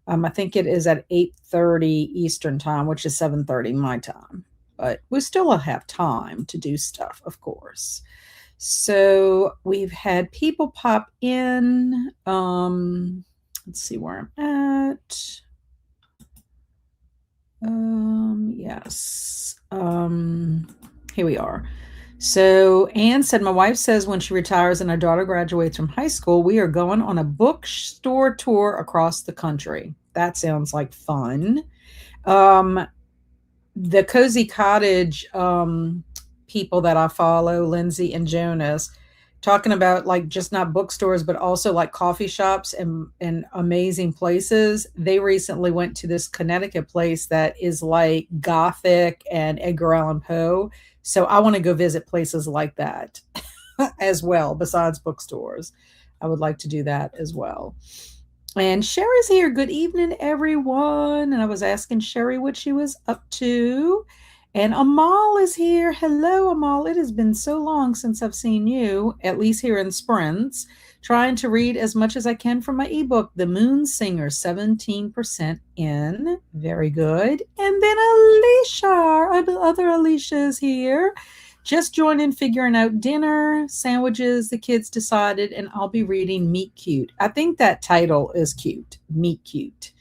I think it is at 8:30 Eastern time, which is 7:30 my time. But we still have time to do stuff, of course. So we've had people pop in. Let's see where I'm at. Yes. Here we are. So Anne said, my wife says when she retires and our daughter graduates from high school, we are going on a bookstore tour across the country. That sounds like fun. Um, the Cozy Cottage people that I follow, Lindsay and Jonas, talking about like just not bookstores, but also like coffee shops and amazing places. They recently went to this Connecticut place that is like Gothic and Edgar Allan Poe. So I want to go visit places like that as well, besides bookstores. I would like to do that as well. And Sherry's here. Good evening, everyone. And I was asking Sherry what she was up to. And Amal is here. Hello, Amal. It has been so long since I've seen you, at least here in Sprints. Trying to read as much as I can from my ebook, The Moon Singer, 17% in. Very good. And then Alicia, our other Alicia is here. Just joining, figuring out dinner, sandwiches, the kids decided, and I'll be reading Meet Cute. I think that title is cute, Meet Cute.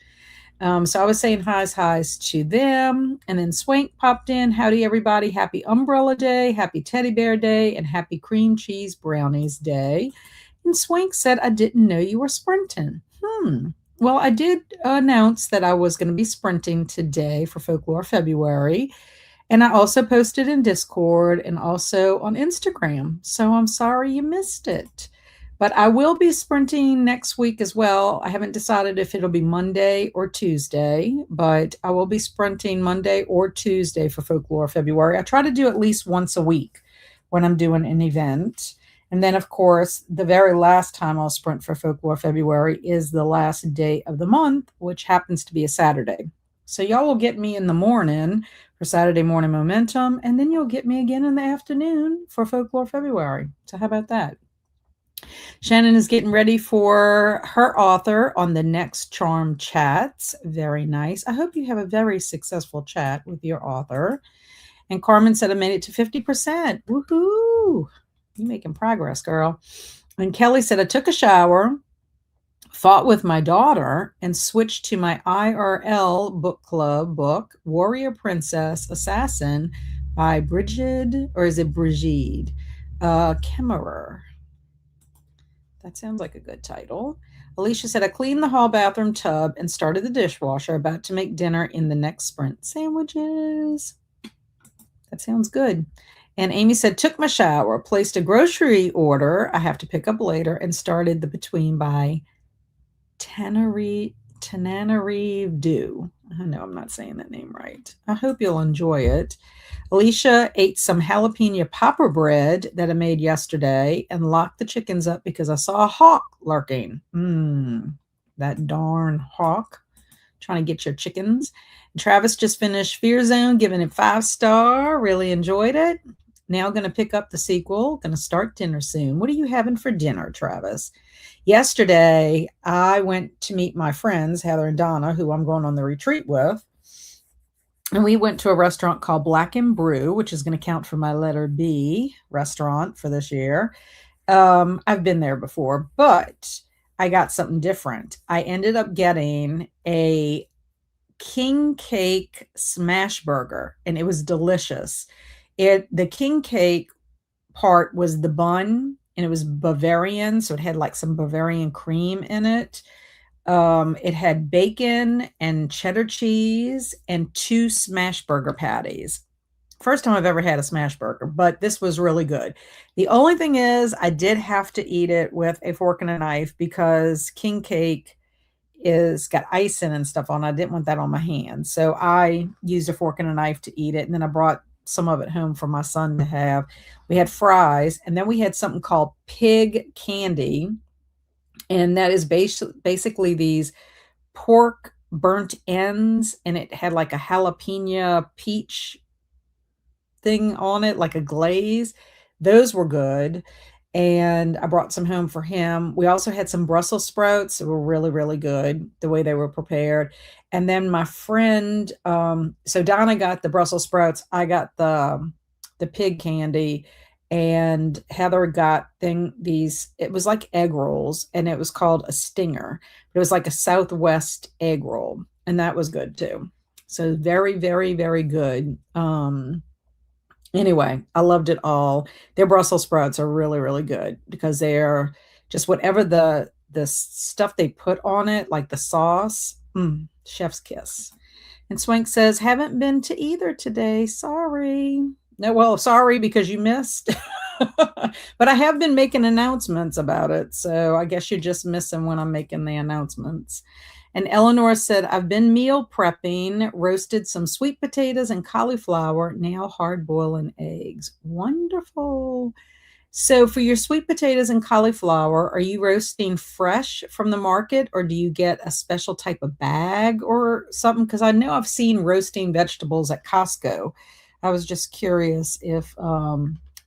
So I was saying highs to them. And then Swank popped in. Howdy, everybody. Happy Umbrella Day, happy Teddy Bear Day, and happy Cream Cheese Brownies Day. And Swank said, I didn't know you were sprinting. Well, I did announce that I was going to be sprinting today for Folklore February. And I also posted in Discord and also on Instagram. So I'm sorry you missed it. But I will be sprinting next week as well. I haven't decided if it'll be Monday or Tuesday, but I will be sprinting Monday or Tuesday for Folklore February. I try to do at least once a week when I'm doing an event. And then, of course, the very last time I'll sprint for Folklore February is the last day of the month, which happens to be a Saturday. So y'all will get me in the morning for Saturday Morning Momentum, and then you'll get me again in the afternoon for Folklore February. So how about that? Shannon is getting ready for her author on the next Charm Chats. Very nice. I hope you have a very successful chat with your author. And Carmen said I made it to 50%. Woohoo! You're making progress, girl. And Kelly said I took a shower, fought with my daughter, and switched to my IRL book club book, Warrior Princess Assassin by Brigid, or is it Brigid? Kemmerer. That sounds like a good title. Alicia said, I cleaned the hall bathroom tub and started the dishwasher, about to make dinner in the next sprint. Sandwiches. That sounds good. And Amy said, took my shower, placed a grocery order I have to pick up later, and started the Between by Tananarive Dew. I know I'm not saying that name right. I hope you'll enjoy it. Alicia ate some jalapeno popper bread that I made yesterday and locked the chickens up because I saw a hawk lurking. That darn hawk trying to get your chickens. And Travis just finished Fear Zone, giving it 5-star. Really enjoyed it. Now going to pick up the sequel. Going to start dinner soon. What are you having for dinner, Travis? Yesterday, I went to meet my friends, Heather and Donna, who I'm going on the retreat with. And we went to a restaurant called Black and Brew, which is going to count for my letter B restaurant for this year. I've been there before, but I got something different. I ended up getting a king cake smash burger, and it was delicious. The king cake part was the bun, and it was Bavarian, so it had like some Bavarian cream in it. It had bacon and cheddar cheese and 2 smash burger patties. First time I've ever had a smash burger, but this was really good. The only thing is I did have to eat it with a fork and a knife because king cake is got ice in and stuff on it. I didn't want that on my hands. So I used a fork and a knife to eat it. And then I brought some of it home for my son to have. We had fries, and then we had something called pig candy. And that is basically these pork burnt ends, and it had like a jalapeno peach thing on it, like a glaze. Those were good. And I brought some home for him. We also had some Brussels sprouts that were really, really good, the way they were prepared. And then my friend, so Donna got the Brussels sprouts, I got the pig candy, and Heather got it was like egg rolls, and it was called a stinger. It was like a Southwest egg roll, and that was good too. So very, very, very good. Anyway, I loved it all. Their Brussels sprouts are really, really good because they're just whatever the stuff they put on it, like the sauce, chef's kiss. And Swank says, haven't been to either today. Sorry. No, well, sorry because you missed. But I have been making announcements about it. So I guess you're just missing when I'm making the announcements. And Eleanor said, I've been meal prepping, roasted some sweet potatoes and cauliflower, now hard boiling eggs. Wonderful. So for your sweet potatoes and cauliflower, are you roasting fresh from the market, or do you get a special type of bag or something? Because I know I've seen roasting vegetables at Costco. I was just curious if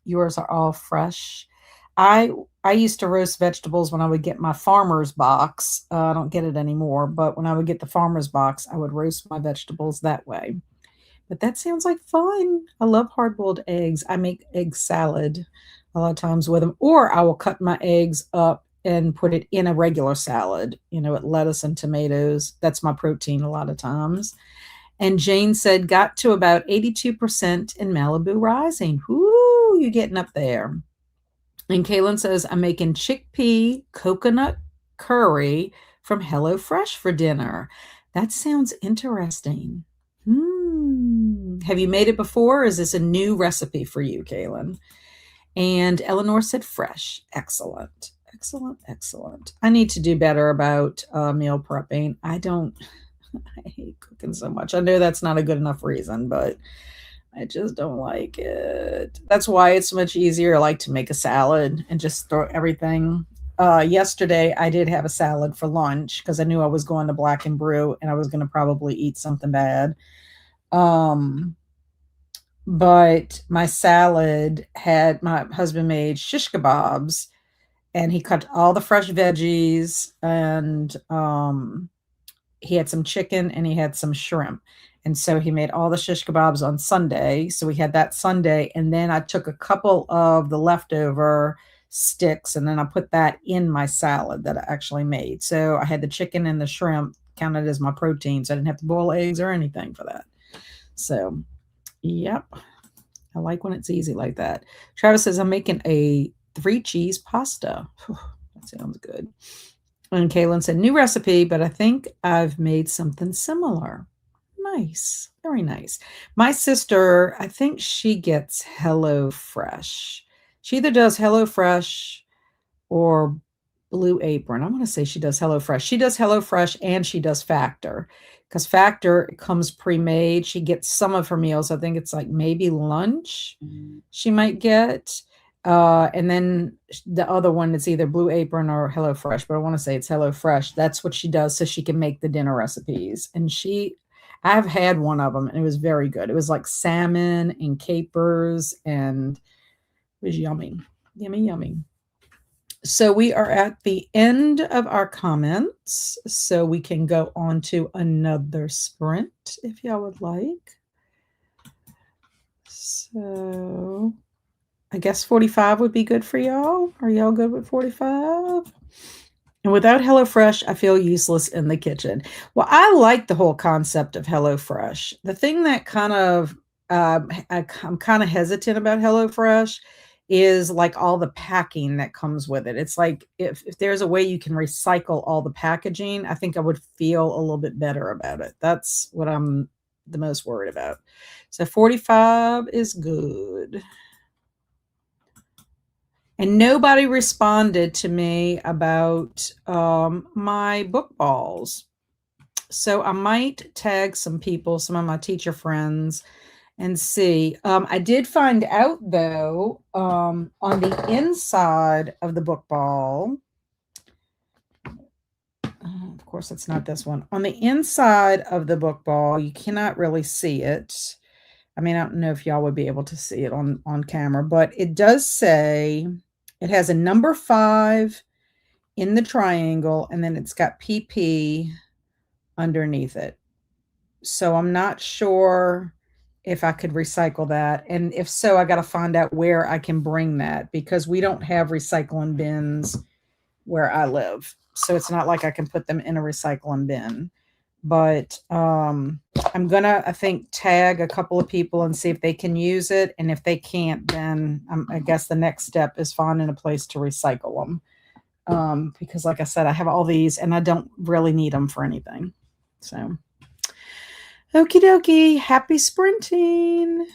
yours are all fresh. I used to roast vegetables when I would get my farmer's box. I don't get it anymore, but when I would get the farmer's box, I would roast my vegetables that way. But that sounds like fun. I love hard-boiled eggs. I make egg salad a lot of times with them, or I will cut my eggs up and put it in a regular salad, with lettuce and tomatoes. That's my protein a lot of times. And Jane said, got to about 82% in Malibu Rising. Whoo, you're getting up there. And Kaylin says, I'm making chickpea coconut curry from HelloFresh for dinner. That sounds interesting. Have you made it before? Or is this a new recipe for you, Kaylin? And Eleanor said fresh. Excellent. Excellent. Excellent. I need to do better about meal prepping. I hate cooking so much. I know that's not a good enough reason, but I just don't like it. That's why it's much easier. I like to make a salad and just throw everything. Yesterday, I did have a salad for lunch because I knew I was going to Black and Brew and I was going to probably eat something bad. But my salad had my husband made shish kebabs, and he cut all the fresh veggies, and he had some chicken and he had some shrimp. And so he made all the shish kebabs on Sunday. So we had that Sunday. And then I took a couple of the leftover sticks and then I put that in my salad that I actually made. So I had the chicken and the shrimp counted as my protein. So I didn't have to boil eggs or anything for that. So, yep. I like when it's easy like that. Travis says, I'm making a 3 cheese pasta. That sounds good. And Kaylin said, new recipe, but I think I've made something similar. Nice. Very nice. My sister, I think she gets HelloFresh. She either does HelloFresh or Blue Apron. I want to say she does HelloFresh. She does HelloFresh and she does Factor, because Factor comes pre-made. She gets some of her meals. I think it's like maybe lunch she might get. And then the other one, it's either Blue Apron or HelloFresh, but I want to say it's HelloFresh. That's what she does so she can make the dinner recipes. And I've had one of them and it was very good. It was like salmon and capers and It was yummy. Yummy, yummy. So we are at the end of our comments, so we can go on to another sprint if y'all would like. So I guess 45 would be good for y'all. Are y'all good with 45? And without HelloFresh, I feel useless in the kitchen. Well, I like the whole concept of HelloFresh. The thing that kind of I'm kind of hesitant about HelloFresh is like all the packing that comes with it. It's like if there's a way you can recycle all the packaging, I think I would feel a little bit better about it. That's what I'm the most worried about. So 45 is good. And nobody responded to me about my book balls. So I might tag some people, some of my teacher friends, and see. I did find out though, on the inside of the book ball, of course, it's not this one. On the inside of the book ball, you cannot really see it. I mean, I don't know if y'all would be able to see it on camera, but it does say it has a number 5 in the triangle, and then it's got PP underneath it. So I'm not sure if I could recycle that. And if so, I got to find out where I can bring that because we don't have recycling bins where I live. So it's not like I can put them in a recycling bin. But I'm gonna, I think, tag a couple of people and see if they can use it. And if they can't, then I guess the next step is finding a place to recycle them. Because like I said, I have all these and I don't really need them for anything. So, okie dokie, happy sprinting.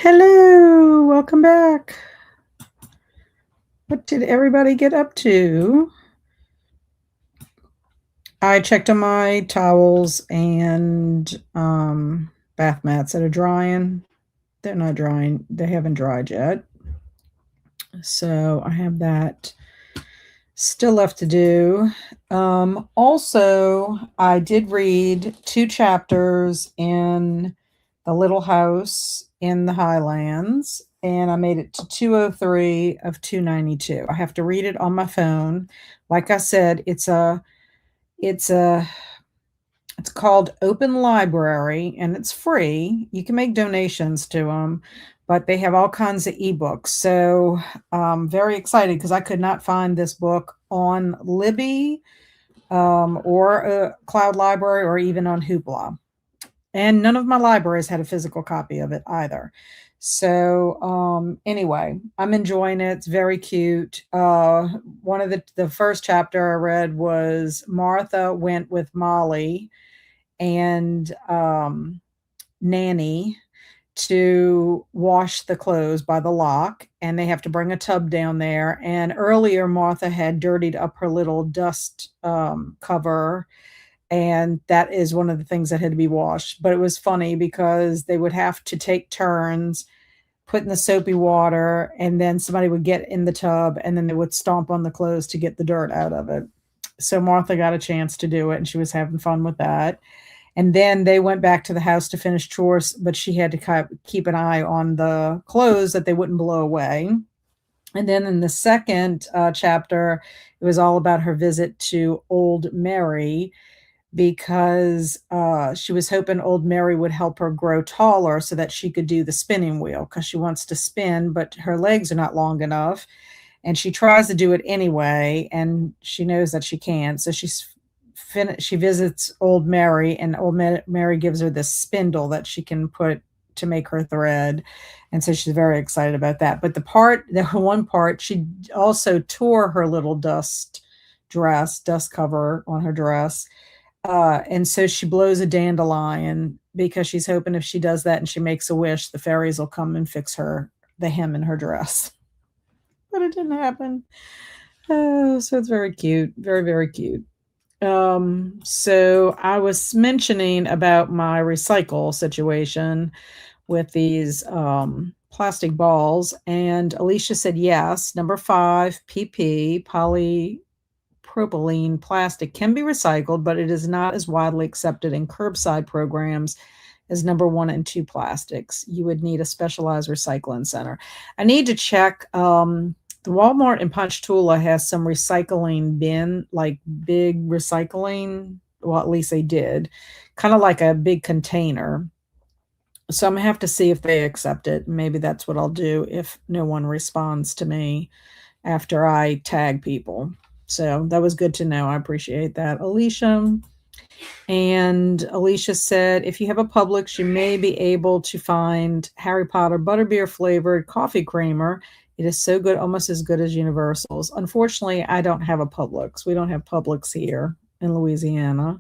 Hello, welcome back. What did everybody get up to? I checked on my towels and bath mats that are drying. They're not drying, they haven't dried yet. So I have that still left to do. Also, I did read 2 chapters in The Little House in the Highlands, and I made it to 203 of 292. I have to read it on my phone. Like I said, it's a it's called Open Library, and it's free. You can make donations to them, but they have all kinds of ebooks. So I'm very excited because I could not find this book on Libby or a cloud library or even on Hoopla. And none of my libraries had a physical copy of it either. So anyway, I'm enjoying it. It's very cute. One of the first chapter I read was Martha went with Molly and Nanny to wash the clothes by the lock, and they have to bring a tub down there. And earlier, Martha had dirtied up her little dust cover, and that is one of the things that had to be washed. But it was funny because they would have to take turns put in the soapy water, and then somebody would get in the tub, and then they would stomp on the clothes to get the dirt out of it. So Martha got a chance to do it, and she was having fun with that. And then they went back to the house to finish chores, but she had to keep an eye on the clothes that they wouldn't blow away. And then in the second chapter, it was all about her visit to Old Mary because she was hoping Old Mary would help her grow taller so that she could do the spinning wheel because she wants to spin, but her legs are not long enough. And she tries to do it anyway, and she knows that she can't. So she visits Old Mary, and Old Mary gives her this spindle that she can put to make her thread. And so she's very excited about that. But the one part, she also tore her little dust cover on her dress. And so she blows a dandelion because she's hoping if she does that and she makes a wish, the fairies will come and fix the hem in her dress. But it didn't happen. Oh, so it's very cute. Very, very cute. So I was mentioning about my recycle situation with these plastic balls, and Alicia said yes. Number 5, PP, polypropylene plastic can be recycled, but it is not as widely accepted in curbside programs as number 1 and 2 plastics. You would need a specialized recycling center. I need to check. The Walmart in Ponchatoula has some recycling bin, like big recycling. Well, at least they did, kind of like a big container. So I'm gonna have to see if they accept it. Maybe that's what I'll do if no one responds to me after I tag people. So that was good to know. I appreciate that, Alicia. And Alicia said, if you have a Publix, you may be able to find Harry Potter butterbeer flavored coffee creamer. It is so good, almost as good as Universal's. Unfortunately, I don't have a Publix. We don't have Publix here in Louisiana.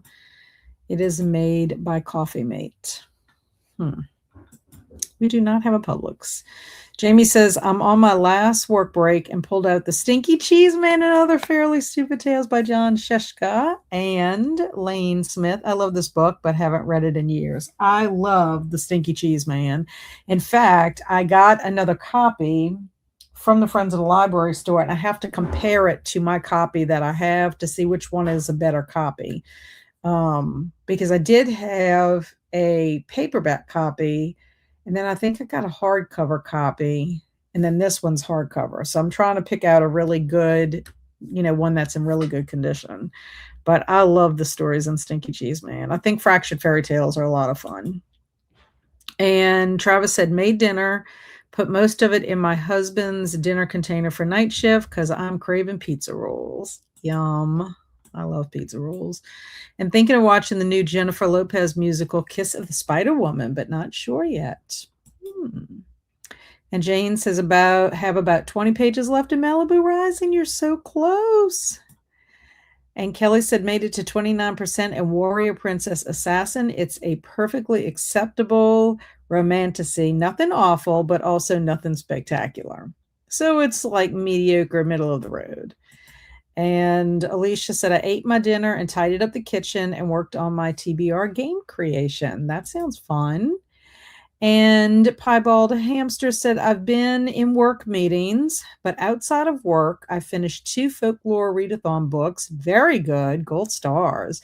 It is made by Coffee Mate. We do not have a Publix. Jamie says, I'm on my last work break and pulled out The Stinky Cheese Man and Other Fairly Stupid Tales by John Sheshka and Lane Smith. I love this book, but haven't read it in years. I love The Stinky Cheese Man. In fact, I got another copy from the Friends of the Library store, and I have to compare it to my copy that I have to see which one is a better copy. Because I did have a paperback copy, and then I think I got a hardcover copy, and then this one's hardcover. So I'm trying to pick out a really good, one that's in really good condition. But I love the stories in Stinky Cheese Man. I think Fractured Fairy Tales are a lot of fun. And Travis said, made dinner, put most of it in my husband's dinner container for night shift because I'm craving pizza rolls. Yum. I love pizza rolls. And thinking of watching the new Jennifer Lopez musical, Kiss of the Spider Woman, but not sure yet. And Jane says have about 20 pages left in Malibu Rising. You're so close. And Kelly said, made it to 29% and Warrior Princess Assassin. It's a perfectly acceptable romantasy, nothing awful, but also nothing spectacular. So it's like mediocre, middle of the road. And Alicia said, I ate my dinner and tidied up the kitchen and worked on my TBR game creation. That sounds fun. And Piebald Hamster said, I've been in work meetings, but outside of work, I finished 2 Folklore Readathon books. Very good, gold stars.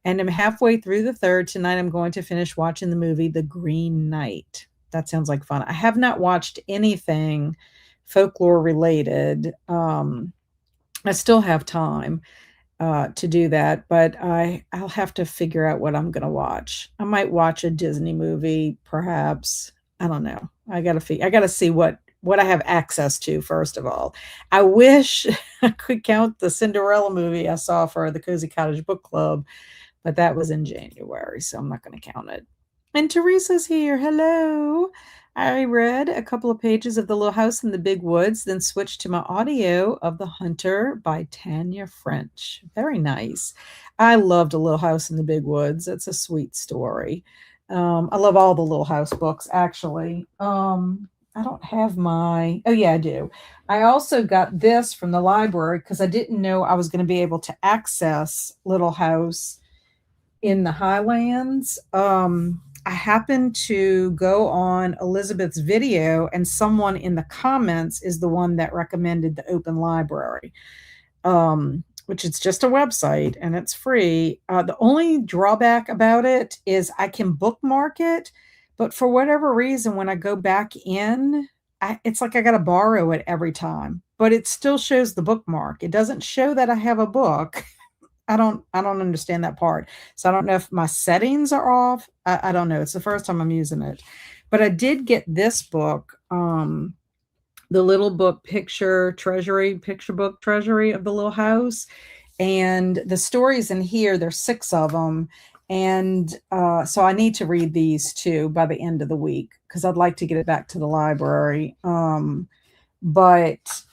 And I'm halfway through the third. Tonight, I'm going to finish watching the movie The Green Knight. That sounds like fun. I have not watched anything folklore related. I still have time to do that, but I'll have to figure out what I'm gonna watch. I might watch a Disney movie, perhaps. I don't know. I gotta see what I have access to, first of all. I wish I could count the Cinderella movie I saw for the Cozy Cottage Book Club, but that was in January, so I'm not gonna count it. And Teresa's here. Hello. I read a couple of pages of The Little House in the Big Woods, then switched to my audio of The Hunter by Tanya French. Very nice. I loved A Little House in the Big Woods. It's a sweet story. I love all the Little House books, actually. I don't have oh yeah, I do. I also got this from the library because I didn't know I was going to be able to access Little House in the Highlands. I happened to go on Elizabeth's video, and someone in the comments is the one that recommended the Open Library, which is just a website and it's free. The only drawback about it is I can bookmark it, but for whatever reason, when I go back in, it's like I got to borrow it every time, but it still shows the bookmark. It doesn't show that I have a book. I don't understand that part. So I don't know if my settings are off. I don't know. It's the first time I'm using it. But I did get this book, the little book picture book treasury of the Little House. And the stories in here, there's 6 of them. And so I need to read these too by the end of the week because I'd like to get it back to the library. But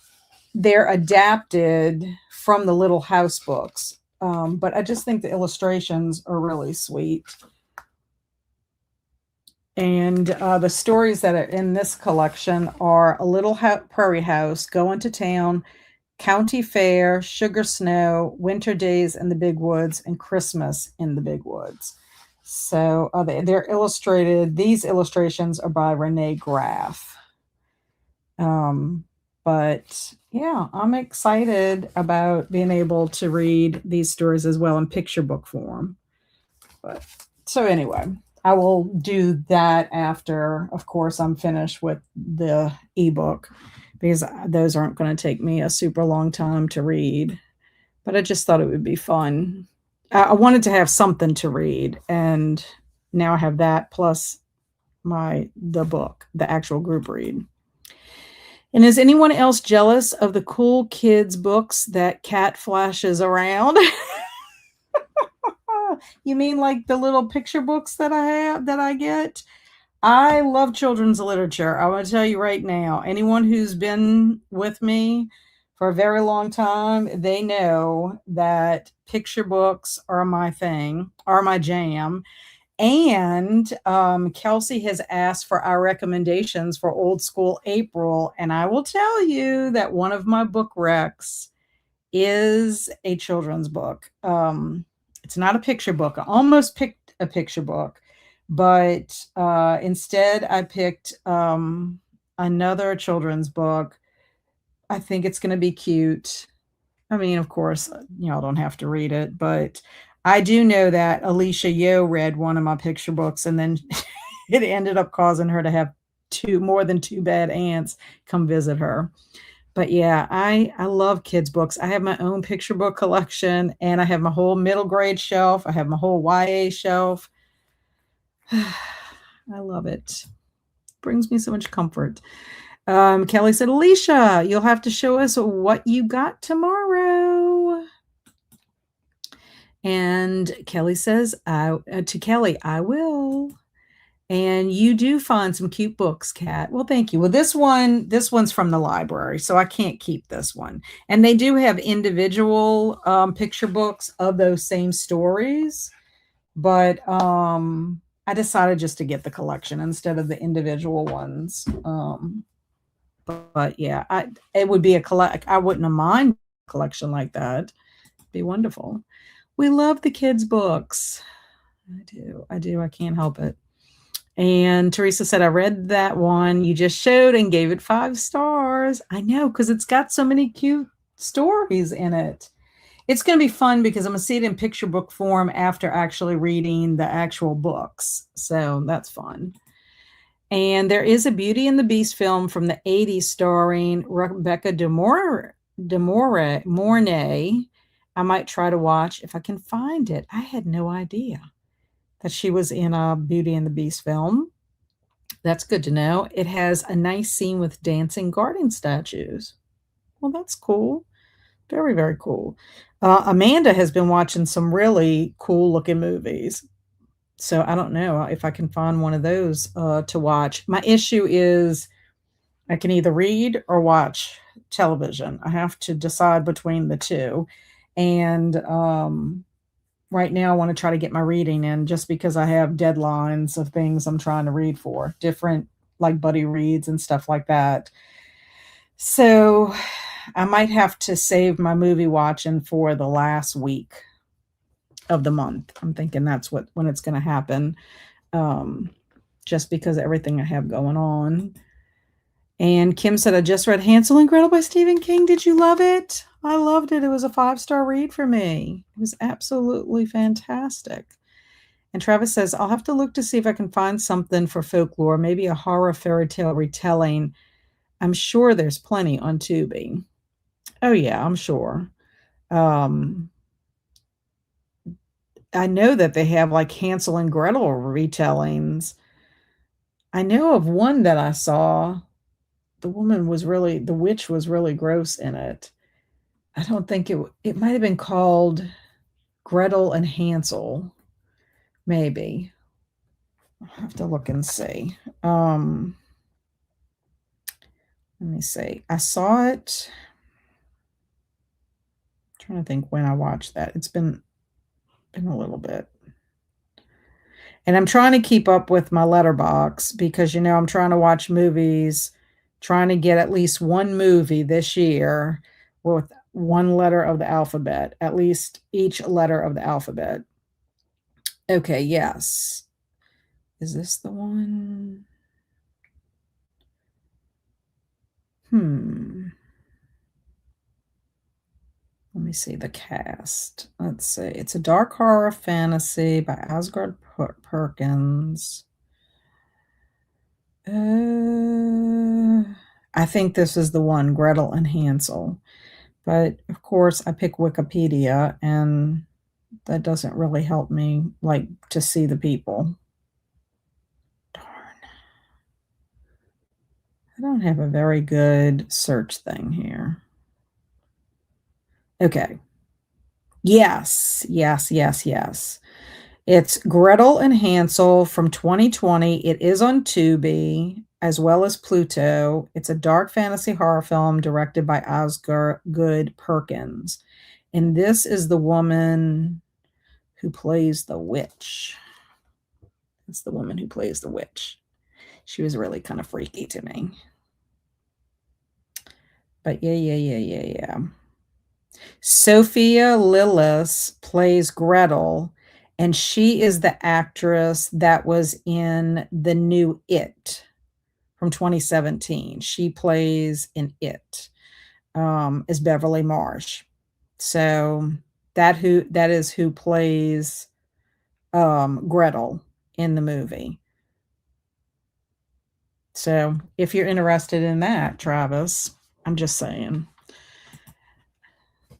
they're adapted from the Little House books. But I just think the illustrations are really sweet. And the stories that are in this collection are A Little Prairie House, Going to Town, County Fair, Sugar Snow, Winter Days in the Big Woods, and Christmas in the Big Woods. So they're illustrated. These illustrations are by Renee Graff. But yeah, I'm excited about being able to read these stories as well in picture book form. But so anyway, I will do that after, of course, I'm finished with the ebook because those aren't going to take me a super long time to read. But I just thought it would be fun. I wanted to have something to read, and now I have that plus the book, the actual group read. And is anyone else jealous of the cool kids books that Cat flashes around? You mean like the little picture books that I get? I love children's literature. I want to tell you right now, anyone who's been with me for a very long time, they know that picture books are my thing, are my jam. And Kelsey has asked for our recommendations for Old School April. And I will tell you that one of my book recs is a children's book. It's not a picture book. I almost picked a picture book, but instead I picked another children's book. I think it's going to be cute. I mean, of course, y'all don't have to read it, but I do know that Alicia Yo read one of my picture books, and then it ended up causing her to have more than 2 bad aunts come visit her. But yeah, I love kids books. I have my own picture book collection, and I have my whole middle grade shelf. I have my whole YA shelf. I love it. Brings me so much comfort. Kelly said, Alicia, you'll have to show us what you got tomorrow. And Kelly says, to Kelly, I will. And you do find some cute books, Kat. Well, thank you. Well, this one's from the library, so I can't keep this one. And they do have individual picture books of those same stories. But I I decided just to get the collection instead of the individual ones. But yeah, it would be a collect. I wouldn't have mind a collection like that. It'd be wonderful. We love the kids' books. I do. I do. I can't help it. And Teresa said, I read that one you just showed and gave it 5 stars. I know, because it's got so many cute stories in it. It's going to be fun because I'm going to see it in picture book form after actually reading the actual books. So that's fun. And there is a Beauty and the Beast film from the 80s starring Rebecca De Mornay. I might try to watch if I can find it. I had no idea that she was in a Beauty and the Beast film. That's good to know. It has a nice scene with dancing garden statues. Well, that's cool. Very, very cool. Amanda has been watching some really cool looking movies. So I don't know if I can find one of those to watch. My issue is I can either read or watch television. I have to decide between the two. And right now I want to try to get my reading in just because I have deadlines of things I'm trying to read for, different like buddy reads and stuff like that. So I might have to save my movie watching for the last week of the month. I'm thinking that's when it's going to happen, just because of everything I have going on. And Kim said, I just read Hansel and Gretel by Stephen King. Did you love it? I loved it. It was a 5-star read for me. It was absolutely fantastic. And Travis says, I'll have to look to see if I can find something for folklore, maybe a horror fairy tale retelling. I'm sure there's plenty on Tubi. Oh, yeah, I'm sure. I know that they have like Hansel and Gretel retellings. I know of one that I saw. The witch was really gross in it. I don't think it might have been called Gretel and Hansel. Maybe. I'll have to look and see. Let me see. I saw it. I'm trying to think when I watched that. It's been a little bit. And I'm trying to keep up with my letterbox because, I'm trying to watch movies, trying to get at least one movie this year with one letter of the alphabet, at least each letter of the alphabet. Okay, yes. Is this the one? Let me see the cast. Let's see. It's a dark horror fantasy by Asgard Perkins. I think this is the one, Gretel and Hansel. But of course, I pick Wikipedia, and that doesn't really help me, like, to see the people. Darn. I don't have a very good search thing here. Okay. Yes, yes, yes, yes. It's Gretel and Hansel from 2020. It is on Tubi as well as Pluto. It's a dark fantasy horror film directed by Oscar Good Perkins. And this is the woman who plays the witch. It's the woman who plays the witch. She was really kind of freaky to me. But yeah. Sophia Lillis plays Gretel, and she is the actress that was in the new It from 2017. She plays in It as Beverly Marsh. So that is who plays Gretel in the movie. So if you're interested in that, Travis, I'm just saying.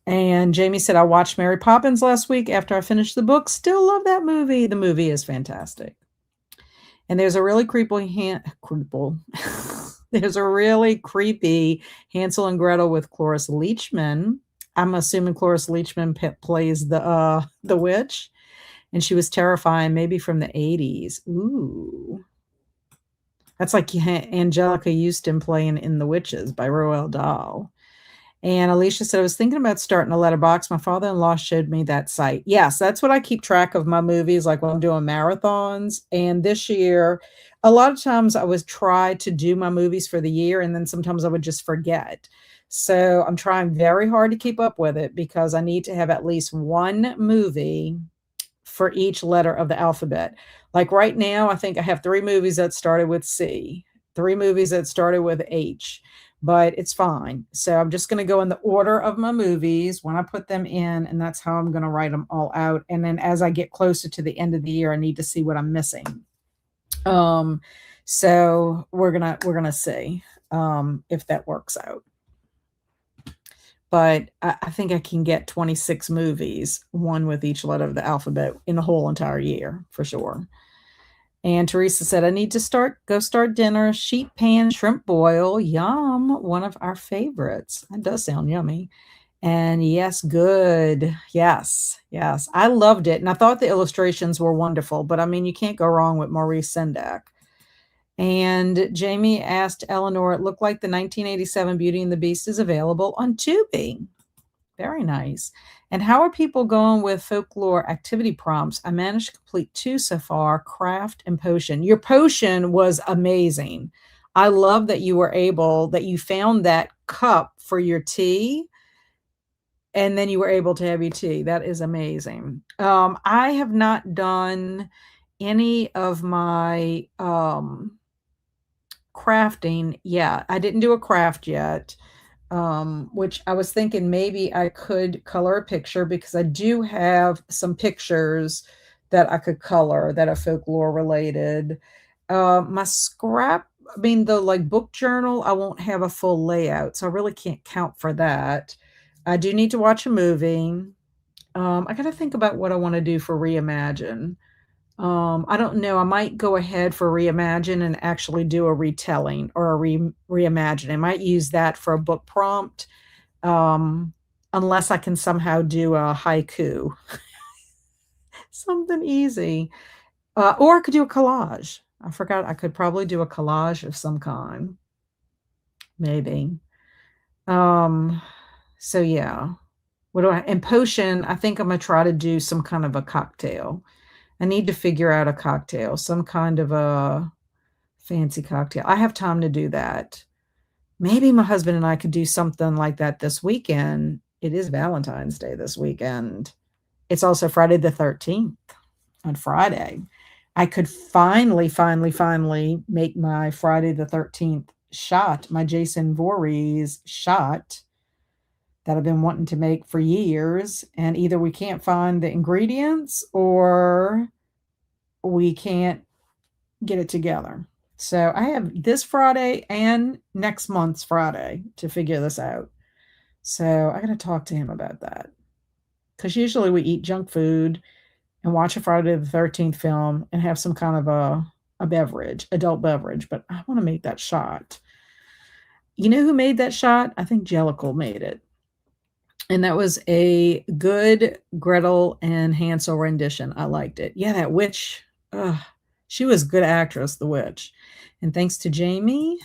And Jamie said, I watched Mary Poppins last week after I finished the book. Still love that movie. The movie is fantastic. And there's a really there's a really creepy Hansel and Gretel with Cloris Leachman. I'm assuming Cloris Leachman plays the witch. And she was terrifying, maybe from the 80s. Ooh. That's like Angelica Houston playing in The Witches by Roald Dahl. And Alicia said, I was thinking about starting a letterbox. My father-in-law showed me that site. Yes, that's what I keep track of my movies, like when I'm doing marathons. And this year, a lot of times I would try to do my movies for the year, and then sometimes I would just forget. So I'm trying very hard to keep up with it because I need to have at least one movie for each letter of the alphabet. Like right now, I think I have three movies that started with C, three movies that started with H, but it's fine. So I'm just going to go in the order of my movies when I put them in, and that's how I'm going to write them all out. And then as I get closer to the end of the year, I need to see what I'm missing. Um, so we're gonna see if that works out. But I think I can get 26 movies, one with each letter of the alphabet in the whole entire year for sure. And Teresa said, I need to start dinner. Sheet pan shrimp boil. Yum. One of our favorites. That does sound yummy. And yes, good. Yes, yes. I loved it. And I thought the illustrations were wonderful. But I mean, you can't go wrong with Maurice Sendak. And Jamie asked Eleanor, it looked like the 1987 Beauty and the Beast is available on Tubi. Very nice. And how are people going with folklore activity prompts? I managed to complete 2 so far, craft and potion. Your potion was amazing. I love that you found that cup for your tea, and then you were able to have your tea. That is amazing. I have not done any of my crafting yet. I didn't do a craft yet. Which I was thinking maybe I could color a picture because I do have some pictures that I could color that are folklore related. My scrap, I mean, the like book journal, I won't have a full layout, so I really can't count for that. I do need to watch a movie. I got to think about what I want to do for Reimagine. I don't know. I might go ahead for Reimagine and actually do a retelling or a reimagine. I might use that for a book prompt, um, unless I can somehow do a haiku, something easy. Or I could do a collage. I forgot I could probably do a collage of some kind, maybe. Um, so yeah. And potion, I think I'm gonna try to do some kind of a cocktail. I need to figure out a cocktail, some kind of a fancy cocktail. I have time to do that. Maybe my husband and I could do something like that this weekend. It is Valentine's Day this weekend. It's also Friday the 13th on Friday. I could finally make my Friday the 13th shot, my Jason Voorhees shot that I've been wanting to make for years. And either we can't find the ingredients or we can't get it together. So I have this Friday and next month's Friday to figure this out. So I got to talk to him about that. Because usually we eat junk food and watch a Friday the 13th film and have some kind of a beverage, adult beverage. But I want to make that shot. You know who made that shot? I think Jellicle made it. And that was a good Gretel and Hansel rendition. I liked it. Yeah, that witch. She was a good actress, the witch. And thanks to Jamie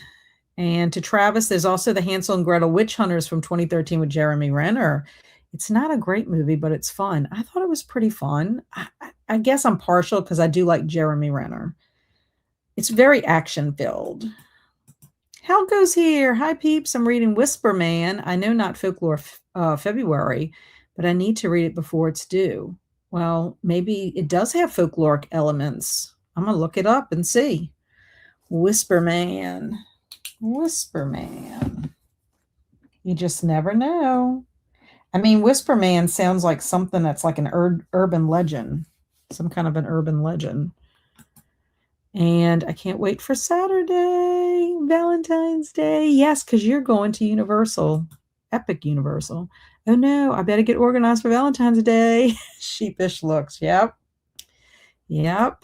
and to Travis, there's also the Hansel and Gretel Witch Hunters from 2013 with Jeremy Renner. It's not a great movie, but it's fun. I thought it was pretty fun. I guess I'm partial because I do like Jeremy Renner. It's very action filled. Hal goes here. Hi, peeps. I'm reading Whisper Man. I know not Folklore February, but I need to read it before it's due. Well, maybe it does have folkloric elements. I'm going to look it up and see. Whisper Man. Whisper Man. You just never know. I mean, Whisper Man sounds like something that's like an urban legend, some kind of an urban legend. And I can't wait for Saturday, Valentine's Day. Yes, because you're going to Universal, Epic Universal. Oh no, I better get organized for Valentine's Day. Sheepish looks. Yep. Yep.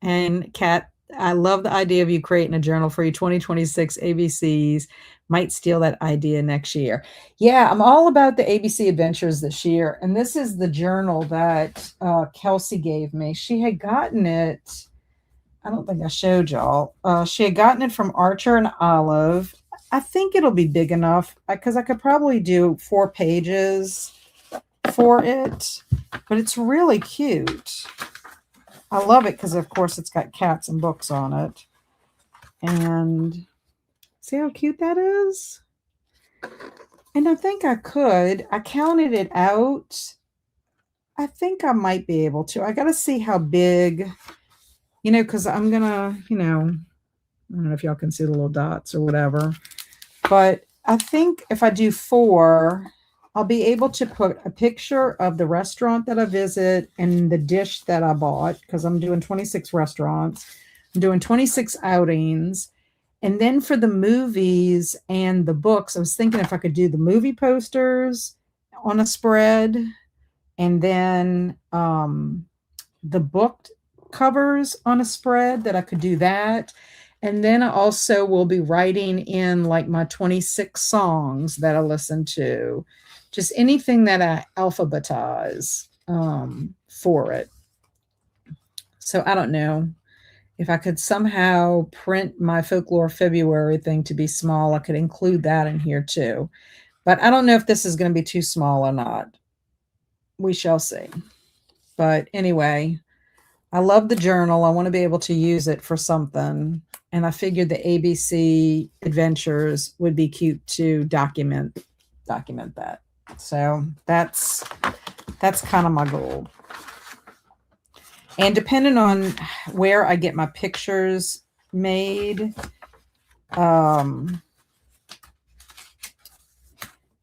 And Kat, I love the idea of you creating a journal for your 2026 ABCs. Might steal that idea next year. Yeah, I'm all about the ABC adventures this year. And this is the journal that Kelsey gave me. She had gotten it. I don't think I showed y'all. She had gotten it from Archer and Olive. I think it'll be big enough because I could probably do 4 pages for it, but it's really cute. I love it because, of course, it's got cats and books on it. And see how cute that is? And I think I could. I counted it out. I think I might be able to. I got to see how big, because I'm going to, I don't know if y'all can see the little dots or whatever. But I think if I do 4, I'll be able to put a picture of the restaurant that I visit and the dish that I bought, because I'm doing 26 restaurants. I'm doing 26 outings. And then for the movies and the books, I was thinking if I could do the movie posters on a spread, and then the book covers on a spread, that I could do that. And then I also will be writing in like my 26 songs that I listen to, just anything that I alphabetize for it. So I don't know if I could somehow print my Folklore February thing to be small. I could include that in here too. But I don't know if this is going to be too small or not. We shall see. But anyway, I love the journal. I want to be able to use it for something. And I figured the ABC adventures would be cute to document that. So that's kind of my goal. And depending on where I get my pictures made, if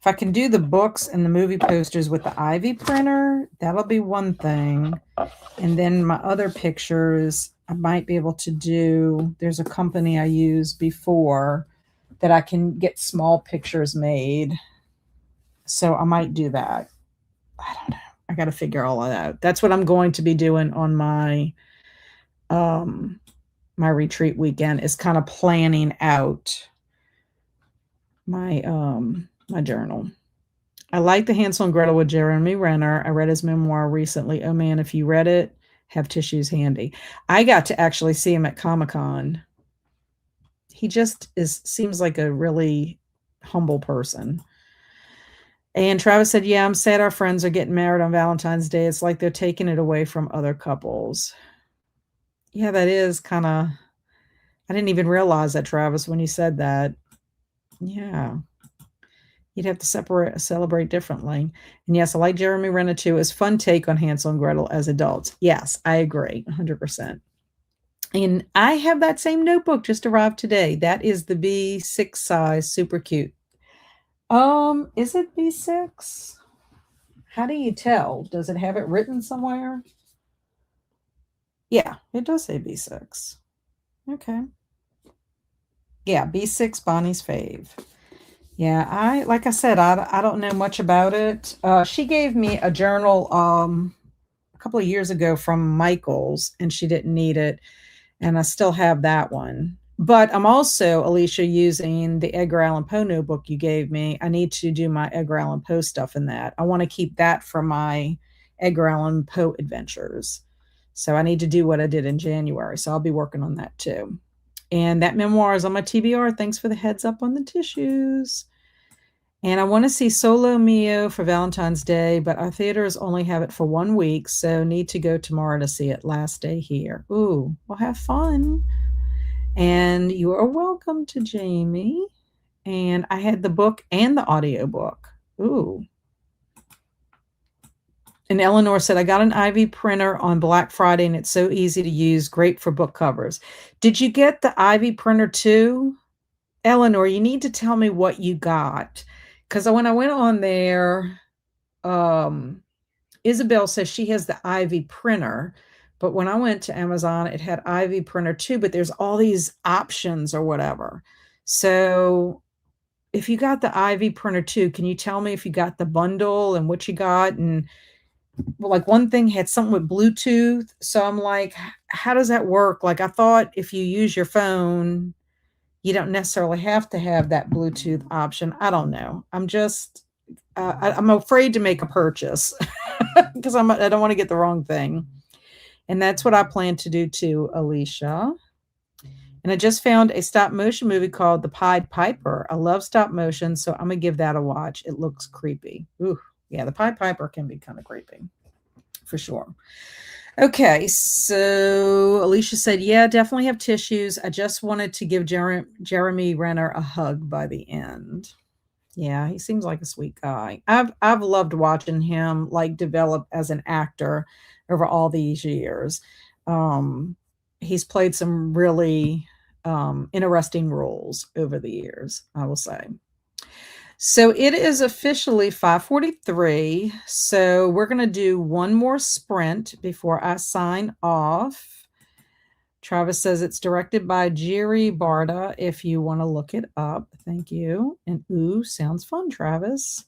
I can do the books and the movie posters with the Ivy printer, that'll be one thing. And then my other pictures, I might be able to do, there's a company I used before that I can get small pictures made. So I might do that. I don't know. I got to figure all of that out. That's what I'm going to be doing on my my retreat weekend, is kind of planning out my my journal. I like the Hansel and Gretel with Jeremy Renner. I read his memoir recently. Oh man, if you read it, have tissues handy. I got to actually see him at Comic-Con. He just seems like a really humble person. And Travis said, yeah, I'm sad our friends are getting married on Valentine's Day. It's like they're taking it away from other couples. Yeah, that is kind of, I didn't even realize that, Travis, when you said that. Yeah. You'd have to celebrate differently. And yes, I like Jeremy Renner too. It's fun take on Hansel and Gretel as adults. Yes, I agree 100%. And I have that same notebook just arrived today. That is the B6 size, super cute. Is it B6? How do you tell? Does it have it written somewhere? Yeah, it does say B6. Okay. Yeah, B6, Bonnie's fave. Yeah, like I said, I don't know much about it. She gave me a journal a couple of years ago from Michael's, and she didn't need it, and I still have that one. But I'm also, Alicia, using the Edgar Allan Poe notebook you gave me. I need to do my Edgar Allan Poe stuff in that. I want to keep that for my Edgar Allan Poe adventures. So I need to do what I did in January. So I'll be working on that too. And that memoir is on my TBR. Thanks for the heads up on the tissues. And I want to see Solo Mio for Valentine's Day, but our theaters only have it for 1 week, so need to go tomorrow to see it. Last day here. Ooh, well, have fun. And you are welcome to Jamie. And I had the book and the audiobook. Ooh. And Eleanor said, I got an Ivy printer on Black Friday, and it's so easy to use. Great for book covers. Did you get the Ivy printer too? Eleanor, you need to tell me what you got. Because when I went on there, Isabel says she has the Ivy printer. But when I went to Amazon, it had Ivy printer too, but there's all these options or whatever. So if you got the Ivy printer too, can you tell me if you got the bundle and what you got? And well, like one thing had something with Bluetooth. So I'm like, how does that work? Like I thought if you use your phone, you don't necessarily have to have that Bluetooth option. I don't know. I'm just, I'm afraid to make a purchase because I don't want to get the wrong thing. And that's what I plan to do too, Alicia. And I just found a stop motion movie called The Pied Piper. I love stop motion, so I'm gonna give that a watch. It looks creepy. Ooh, yeah, The Pied Piper can be kind of creepy for sure. Okay, so Alicia said, yeah, definitely have tissues. I just wanted to give Jeremy Renner a hug by the end. Yeah, he seems like a sweet guy. I've loved watching him like develop as an actor over all these years. Um, he's played some really interesting roles over the years, I will say. So it is officially 5:43. So we're going to do one more sprint before I sign off. Travis says it's directed by Jiri Barda if you want to look it up. Thank you. And ooh, sounds fun, Travis.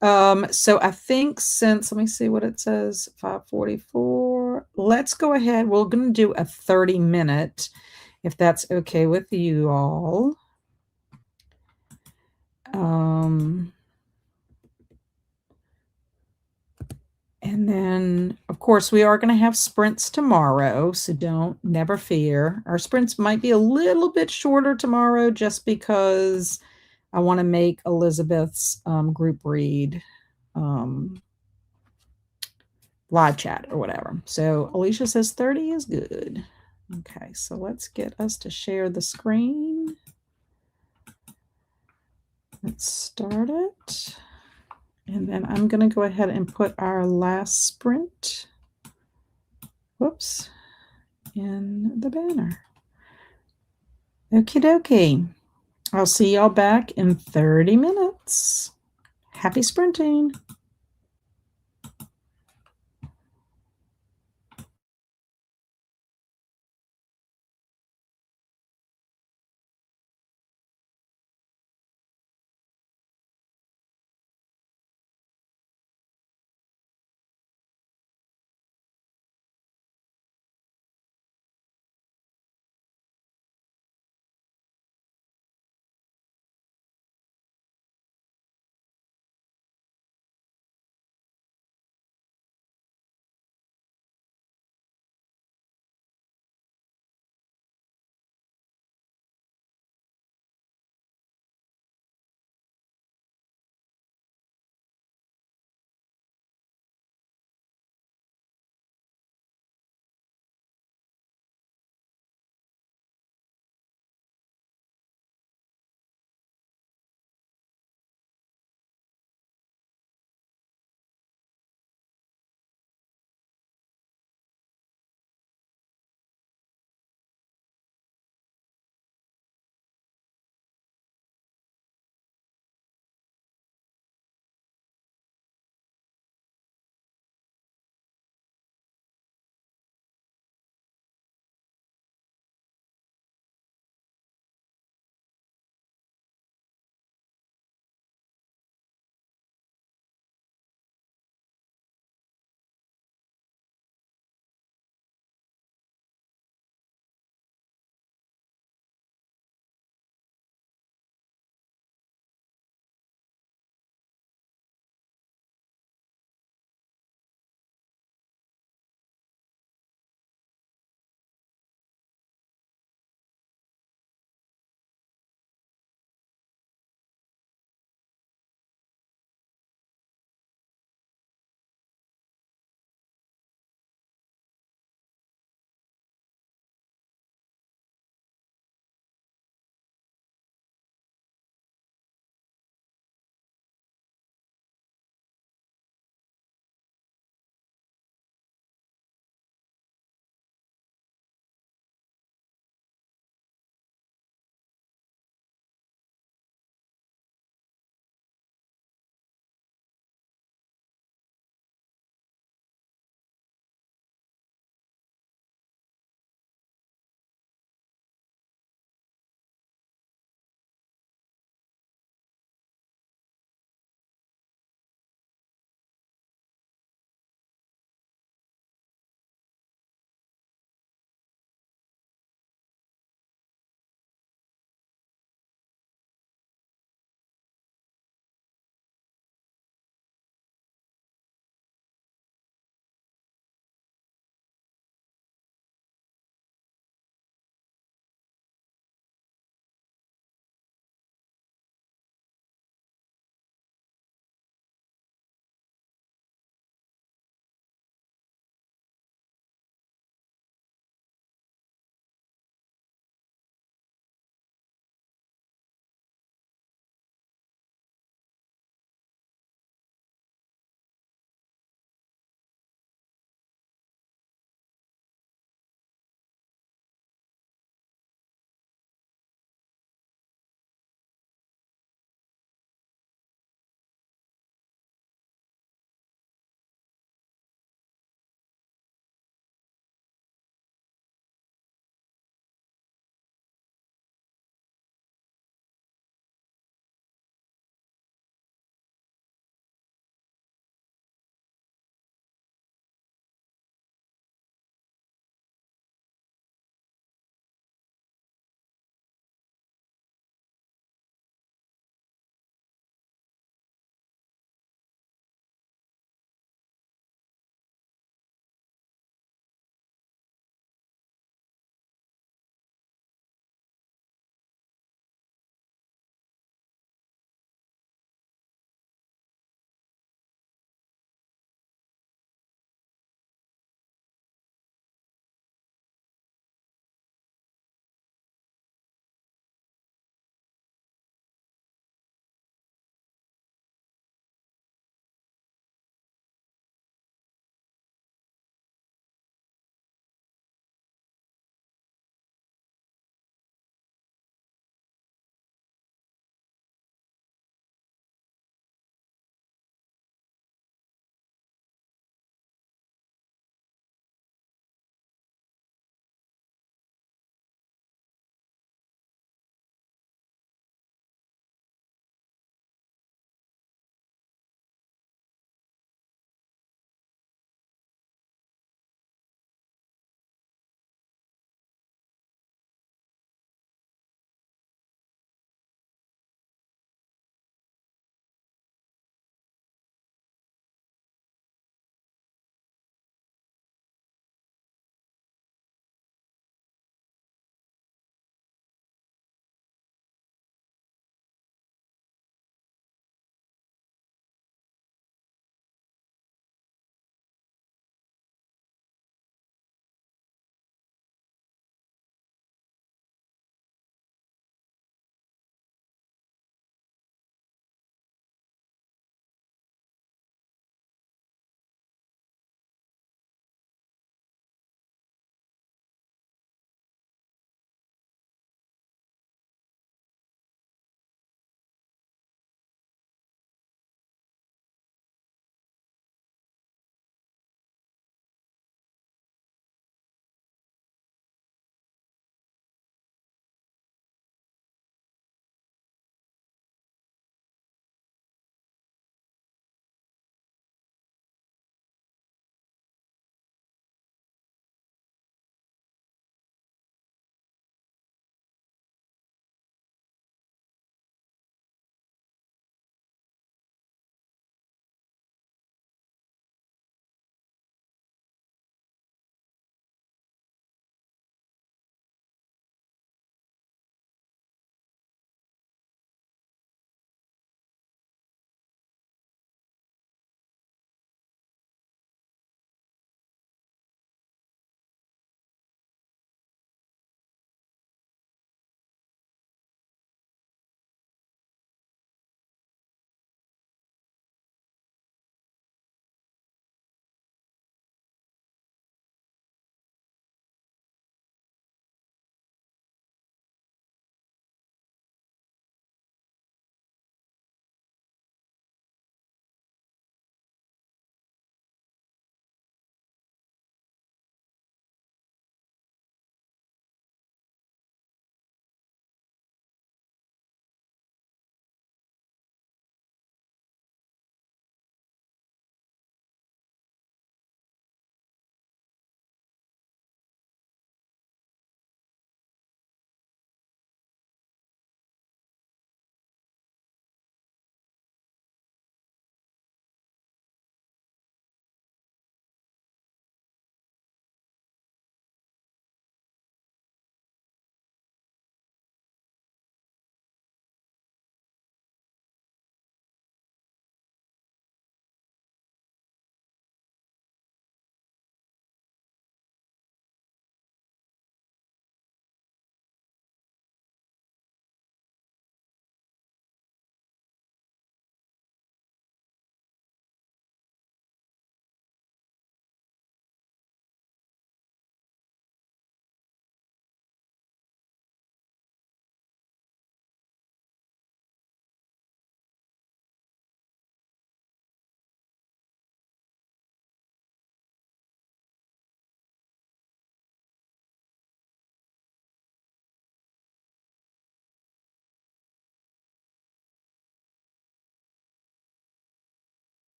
So I think since let me see what it says, 5:44. Let's go ahead. We're going to do a 30-minute if that's okay with you all. And then, of course, we are going to have sprints tomorrow, so never fear. Our sprints might be a little bit shorter tomorrow just because I want to make Elizabeth's group read live chat or whatever. So Alicia says 30 is good. Okay, so let's get us to share the screen. Let's start it. And then I'm going to go ahead and put our last sprint. Whoops. In the banner. Okie dokie. I'll see y'all back in 30 minutes. Happy sprinting.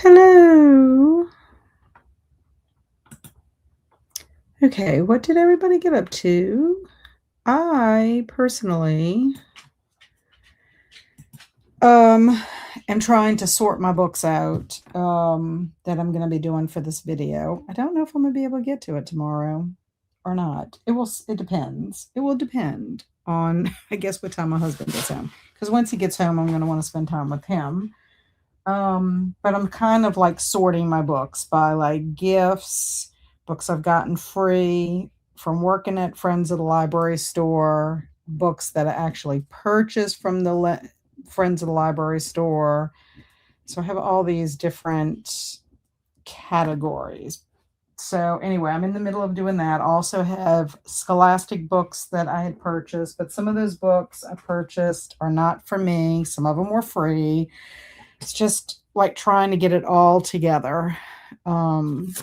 Hello. Okay, what did everybody get up to? I personally am trying to sort my books out that I'm going to be doing for this video. I don't know if I'm going to be able to get to it tomorrow or not. It depends. It will depend on I guess what time my husband gets home. Because once he gets home, I'm going to want to spend time with him. But I'm kind of like sorting my books by like gifts, books I've gotten free from working at Friends of the Library Store, books that I actually purchased from the Friends of the Library Store. So I have all these different categories. So anyway, I'm in the middle of doing that. I also have scholastic books that I had purchased, but some of those books I purchased are not for me. Some of them were free. It's just like trying to get it all together. And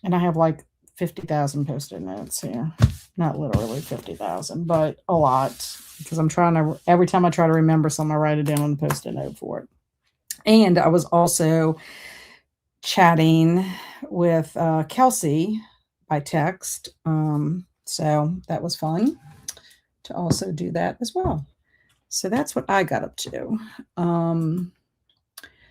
I have like 50,000 Post-it notes here. Not literally 50,000, but a lot because I'm trying to, every time I try to remember something, I write it down on the Post-it note for it. And I was also chatting with Kelsey by text. So that was fun to also do that as well. So that's what I got up to.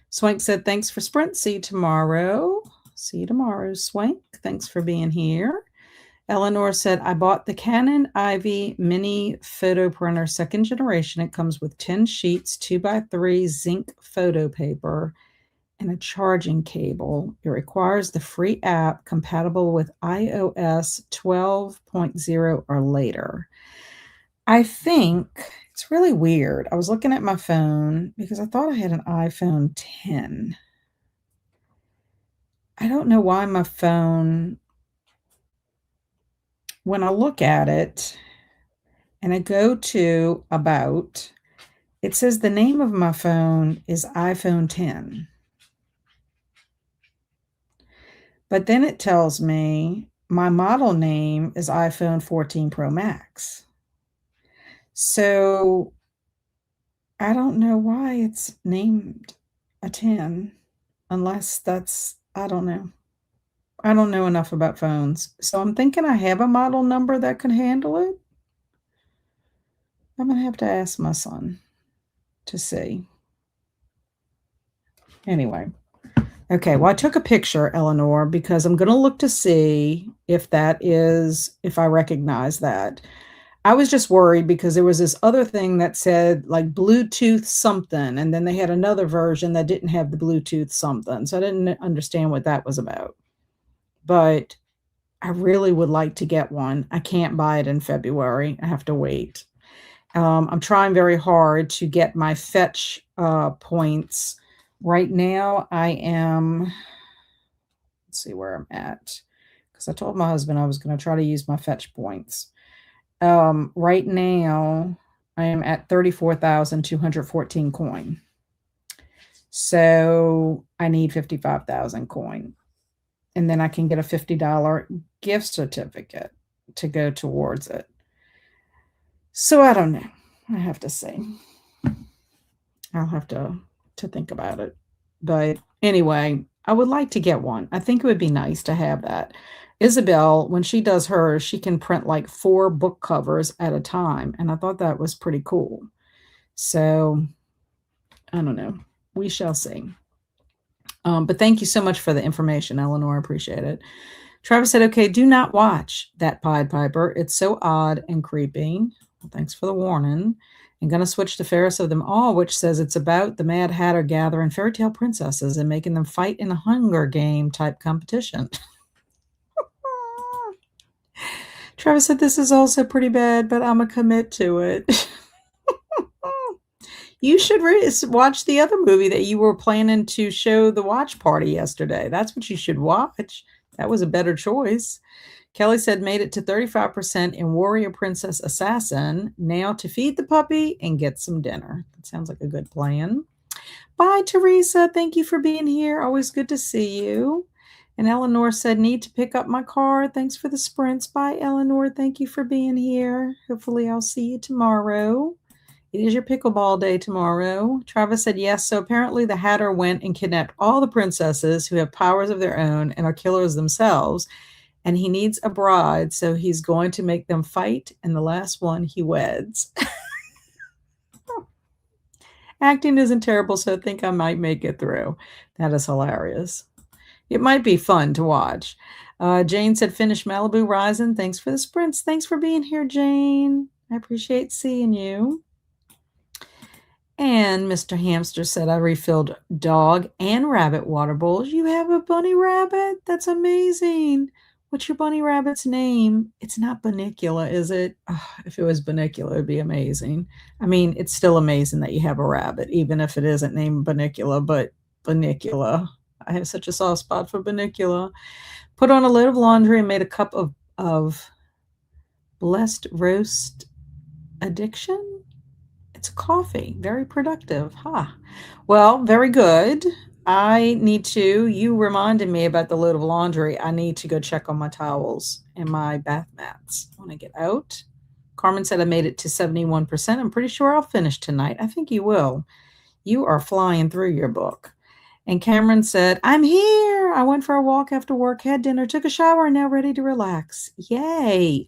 Swank said, thanks for Sprint. See you tomorrow. See you tomorrow, Swank. Thanks for being here. Eleanor said, I bought the Canon Ivy Mini Photo Printer 2nd generation. It comes with 10 sheets, 2x3 zinc photo paper, and a charging cable. It requires the free app compatible with iOS 12.0 or later. I think it's really weird. I was looking at my phone because I thought I had an iPhone 10. I don't know why my phone, when I look at it and I go to About, it says the name of my phone is iPhone 10. But then it tells me my model name is iPhone 14 Pro Max. So I don't know why it's named a 10, unless that's, I don't know. I don't know enough about phones. So I'm thinking I have a model number that can handle it. I'm going to have to ask my son to see. Anyway. Okay, well, I took a picture, Eleanor, because I'm going to look to see if I recognize that. I was just worried because there was this other thing that said like Bluetooth something, and then they had another version that didn't have the Bluetooth something. So I didn't understand what that was about. But I really would like to get one. I can't buy it in February. I have to wait. I'm trying very hard to get my fetch points. Right now, I am, let's see where I'm at, because I told my husband I was going to try to use my fetch points. Right now, I am at 34,214 coin. So I need 55,000 coin. And then I can get a $50 gift certificate to go towards it. So I don't know. I have to see. I'll have to think about it. But anyway, I would like to get one. I think it would be nice to have that. Isabel, when she does hers, she can print like 4 book covers at a time. And I thought that was pretty cool. So I don't know. We shall see. But thank you so much for the information, Eleanor. I appreciate it. Travis said, okay, do not watch that Pied Piper. It's so odd and creepy. Well, thanks for the warning. I'm going to switch to Fairest of Them All, which says it's about the Mad Hatter gathering fairy tale princesses and making them fight in a Hunger Game type competition. Travis said, this is also pretty bad, but I'm going to commit to it. You should watch the other movie that you were planning to show the watch party yesterday. That's what you should watch. That was a better choice. Kelly said, made it to 35% in Warrior Princess Assassin. Now to feed the puppy and get some dinner. That sounds like a good plan. Bye, Teresa. Thank you for being here. Always good to see you. And Eleanor said, need to pick up my car. Thanks for the sprints. Bye, Eleanor. Thank you for being here. Hopefully I'll see you tomorrow. It is your pickleball day tomorrow. Travis said yes. So apparently the Hatter went and kidnapped all the princesses who have powers of their own and are killers themselves. And he needs a bride, so he's going to make them fight, and the last one he weds. Acting isn't terrible, so I think I might make it through. That is hilarious. It might be fun to watch. Jane said, finish Malibu Rising. Thanks for the sprints. Thanks for being here, Jane. I appreciate seeing you. And Mr. Hamster said, I refilled dog and rabbit water bowls. You have a bunny rabbit? That's amazing. What's your bunny rabbit's name? It's not Bunnicula, is it? Oh, if it was Bunnicula, it'd be amazing. I mean, it's still amazing that you have a rabbit, even if it isn't named Bunnicula, but Bunnicula. I have such a soft spot for Bunnicula. Put on a load of laundry and made a cup of blessed roast addiction. It's coffee. Very productive. Well, very good. You reminded me about the load of laundry. I need to go check on my towels and my bath mats when I get out. Carmen said I made it to 71%. I'm pretty sure I'll finish tonight. I think you will. You are flying through your book. And Cameron said, I'm here. I went for a walk after work, had dinner, took a shower, and now ready to relax. Yay.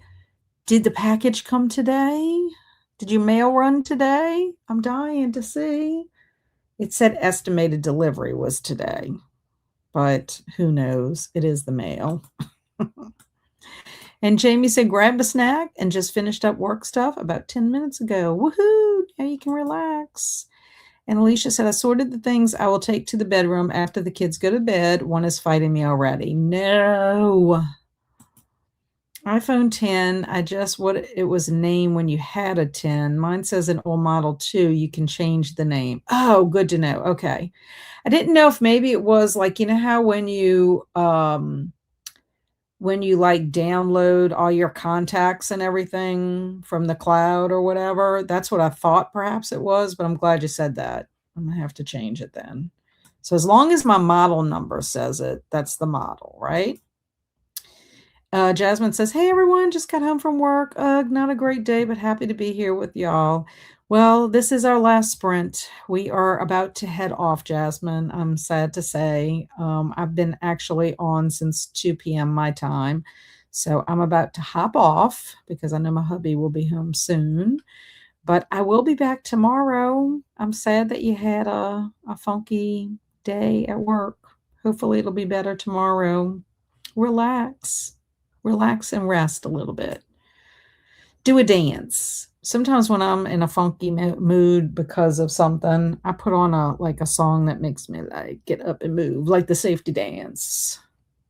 Did the package come today? Did your mail run today? I'm dying to see. It said estimated delivery was today, but who knows? It is the mail. And Jamie said, grabbed a snack and just finished up work stuff about 10 minutes ago. Woohoo! Now you can relax. And Alicia said, I sorted the things I will take to the bedroom after the kids go to bed. One is fighting me already. No. iPhone 10, what it was named when you had a 10. Mine says an old model 2. You can change the name. Oh, good to know. Okay. I didn't know if maybe it was like, you know how when you like download all your contacts and everything from the cloud or whatever, that's what I thought perhaps it was, but I'm glad you said that. I'm gonna have to change it then. So as long as my model number says it, that's the model, right? Jasmine says, hey everyone, just got home from work. Not a great day, but happy to be here with y'all. Well, this is our last sprint. We are about to head off, Jasmine. I'm sad to say. I've been actually on since 2 p.m. my time. So I'm about to hop off because I know my hubby will be home soon. But I will be back tomorrow. I'm sad that you had a funky day at work. Hopefully it'll be better tomorrow. Relax and rest a little bit. Do a dance. Sometimes when I'm in a funky mood because of something, I put on a song that makes me like get up and move, like the safety dance.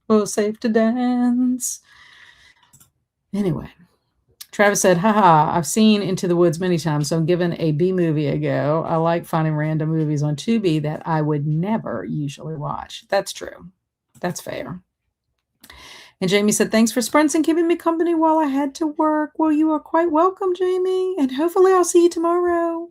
Oh, safety dance. Anyway, Travis said, haha, I've seen Into the Woods many times, so I'm giving a B movie a go. I like finding random movies on Tubi that I would never usually watch. That's true. That's fair. And Jamie said, thanks for sprints and keeping me company while I had to work. Well, you are quite welcome, Jamie. And hopefully I'll see you tomorrow.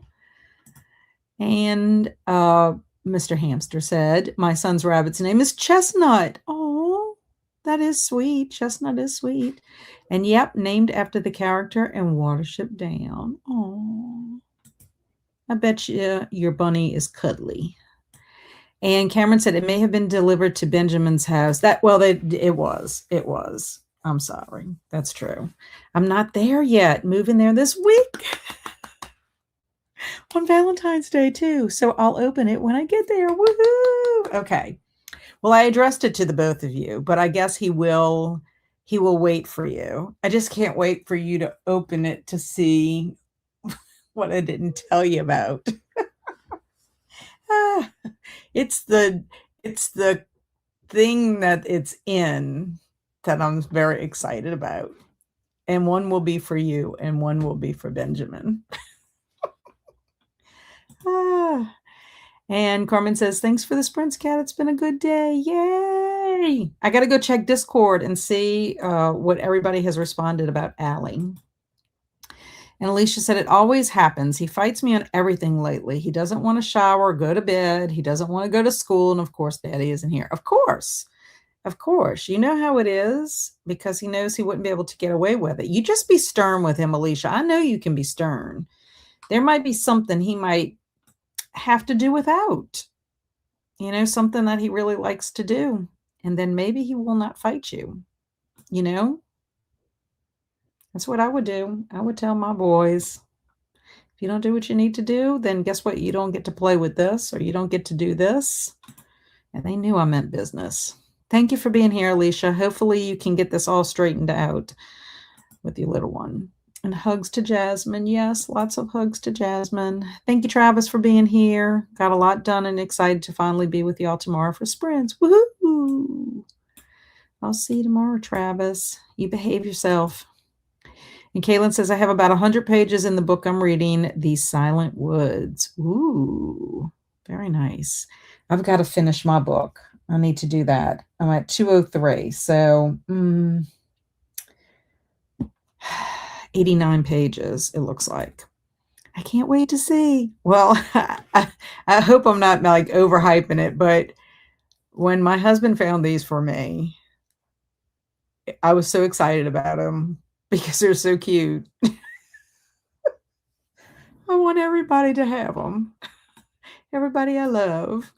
And Mr. Hamster said, my son's rabbit's name is Chestnut. Oh, that is sweet. Chestnut is sweet. And yep, named after the character in Watership Down. Oh, I bet you your bunny is cuddly. And Cameron said it may have been delivered to Benjamin's house. It was. I'm sorry. That's true. I'm not there yet. Moving there this week on Valentine's Day too. So I'll open it when I get there. Woohoo! Okay. Well, I addressed it to the both of you, but I guess he will wait for you. I just can't wait for you to open it to see what I didn't tell you about. It's the thing that it's in that I'm very excited about. And one will be for you and one will be for Benjamin. And Carmen says, thanks for the sprints, Kat. It's been a good day. Yay! I got to go check Discord and see what everybody has responded about Allie. And Alicia said, it always happens. He fights me on everything lately. He doesn't want to shower, go to bed. He doesn't want to go to school. And of course, Daddy isn't here. Of course. You know how it is because he knows he wouldn't be able to get away with it. You just be stern with him, Alicia. I know you can be stern. there might be something he might have to do without, something that he really likes to do. And then maybe he will not fight you, you know? That's what I would do. I would tell my boys, if you don't do what you need to do, then guess what? You don't get to play with this or you don't get to do this. And they knew I meant business. Thank you for being here, Alicia. Hopefully you can get this all straightened out with your little one. And hugs to Jasmine. Yes, lots of hugs to Jasmine. Thank you, Travis, for being here. Got a lot done and excited to finally be with y'all tomorrow for sprints. Woohoo! I'll see you tomorrow, Travis. You behave yourself. And Kaylin says, I have about 100 pages in the book I'm reading, The Silent Woods. Ooh, very nice. I've got to finish my book. I need to do that. I'm at 203. So 89 pages, it looks like. I can't wait to see. Well, I hope I'm not like overhyping it, but when my husband found these for me, I was so excited about them because they're so cute. I want everybody to have them. Everybody I love.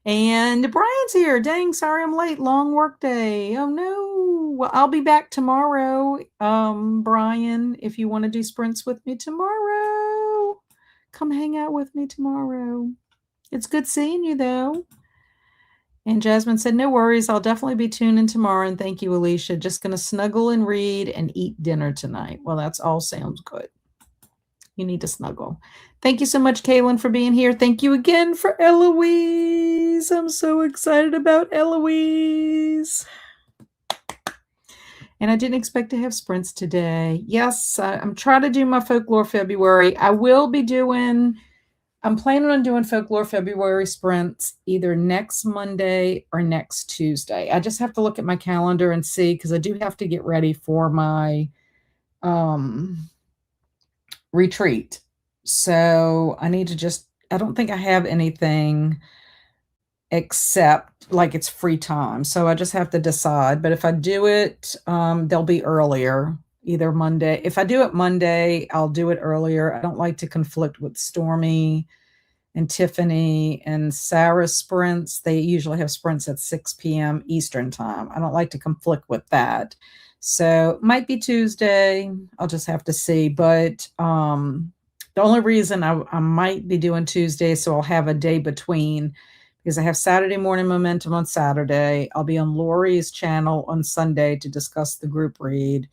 And Brian's here. Dang, sorry I'm late. Long work day. Oh no. Well, I'll be back tomorrow. Brian, if you want to do sprints with me tomorrow, come hang out with me tomorrow. It's good seeing you though. And Jasmine said, no worries. I'll definitely be tuning tomorrow. And thank you, Alicia. Just going to snuggle and read and eat dinner tonight. Well, that's all sounds good. You need to snuggle. Thank you so much, Kaylin, for being here. Thank you again for Eloise. I'm so excited about Eloise. And I didn't expect to have sprints today. Yes, I'm trying to do my Folklore February. I'm planning on doing Folklore February sprints either next Monday or next Tuesday. I just have to look at my calendar and see, because I do have to get ready for my retreat. So I need to I don't think I have anything except like it's free time. So I just have to decide. But if I do it, they'll be earlier, either Monday. If I do it Monday, I'll do it earlier. I don't like to conflict with Stormy and Tiffany and Sarah's sprints. They usually have sprints at 6 p.m. Eastern time. I don't like to conflict with that. So it might be Tuesday. I'll just have to see. But the only reason I might be doing Tuesday, so I'll have a day between, because I have Saturday Morning Momentum on Saturday. I'll be on Lori's channel on Sunday to discuss the group read,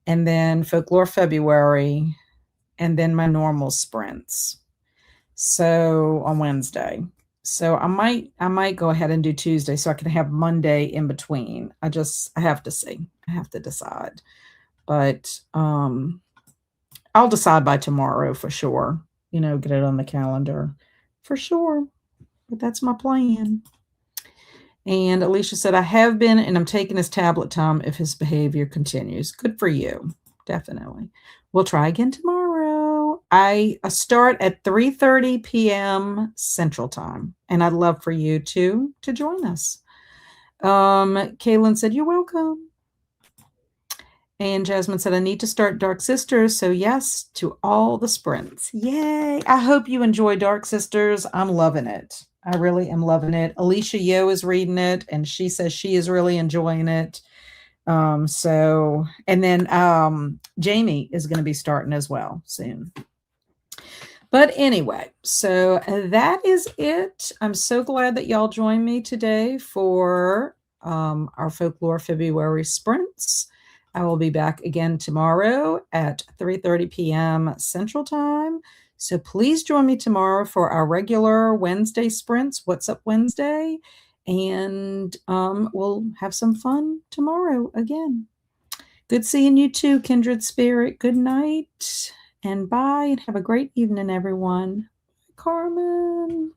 and then Folklore February, and then my normal sprints. So on Wednesday. So I might go ahead and do Tuesday so I can have Monday in between. I have to see. I have to decide. But I'll decide by tomorrow for sure. Get it on the calendar for sure. But that's my plan. And Alicia said, I have been, and I'm taking his tablet time if his behavior continues. Good for you. Definitely. We'll try again tomorrow. I start at 3:30 p.m. Central Time, and I'd love for you to join us. Kaylin said, you're welcome. And Jasmine said, I need to start Dark Sisters. So yes, to all the sprints. Yay. I hope you enjoy Dark Sisters. I'm loving it. I really am loving it. Alicia Yo is reading it, and she says she is really enjoying it. And then Jamie is going to be starting as well soon. But anyway, so that is it. I'm so glad that y'all joined me today for our Folklore February sprints. I will be back again tomorrow at 3:30 p.m. Central Time. So please join me tomorrow for our regular Wednesday sprints, What's Up Wednesday, and we'll have some fun tomorrow again. Good seeing you too, kindred spirit. Good night and bye, and have a great evening, everyone. Carmen.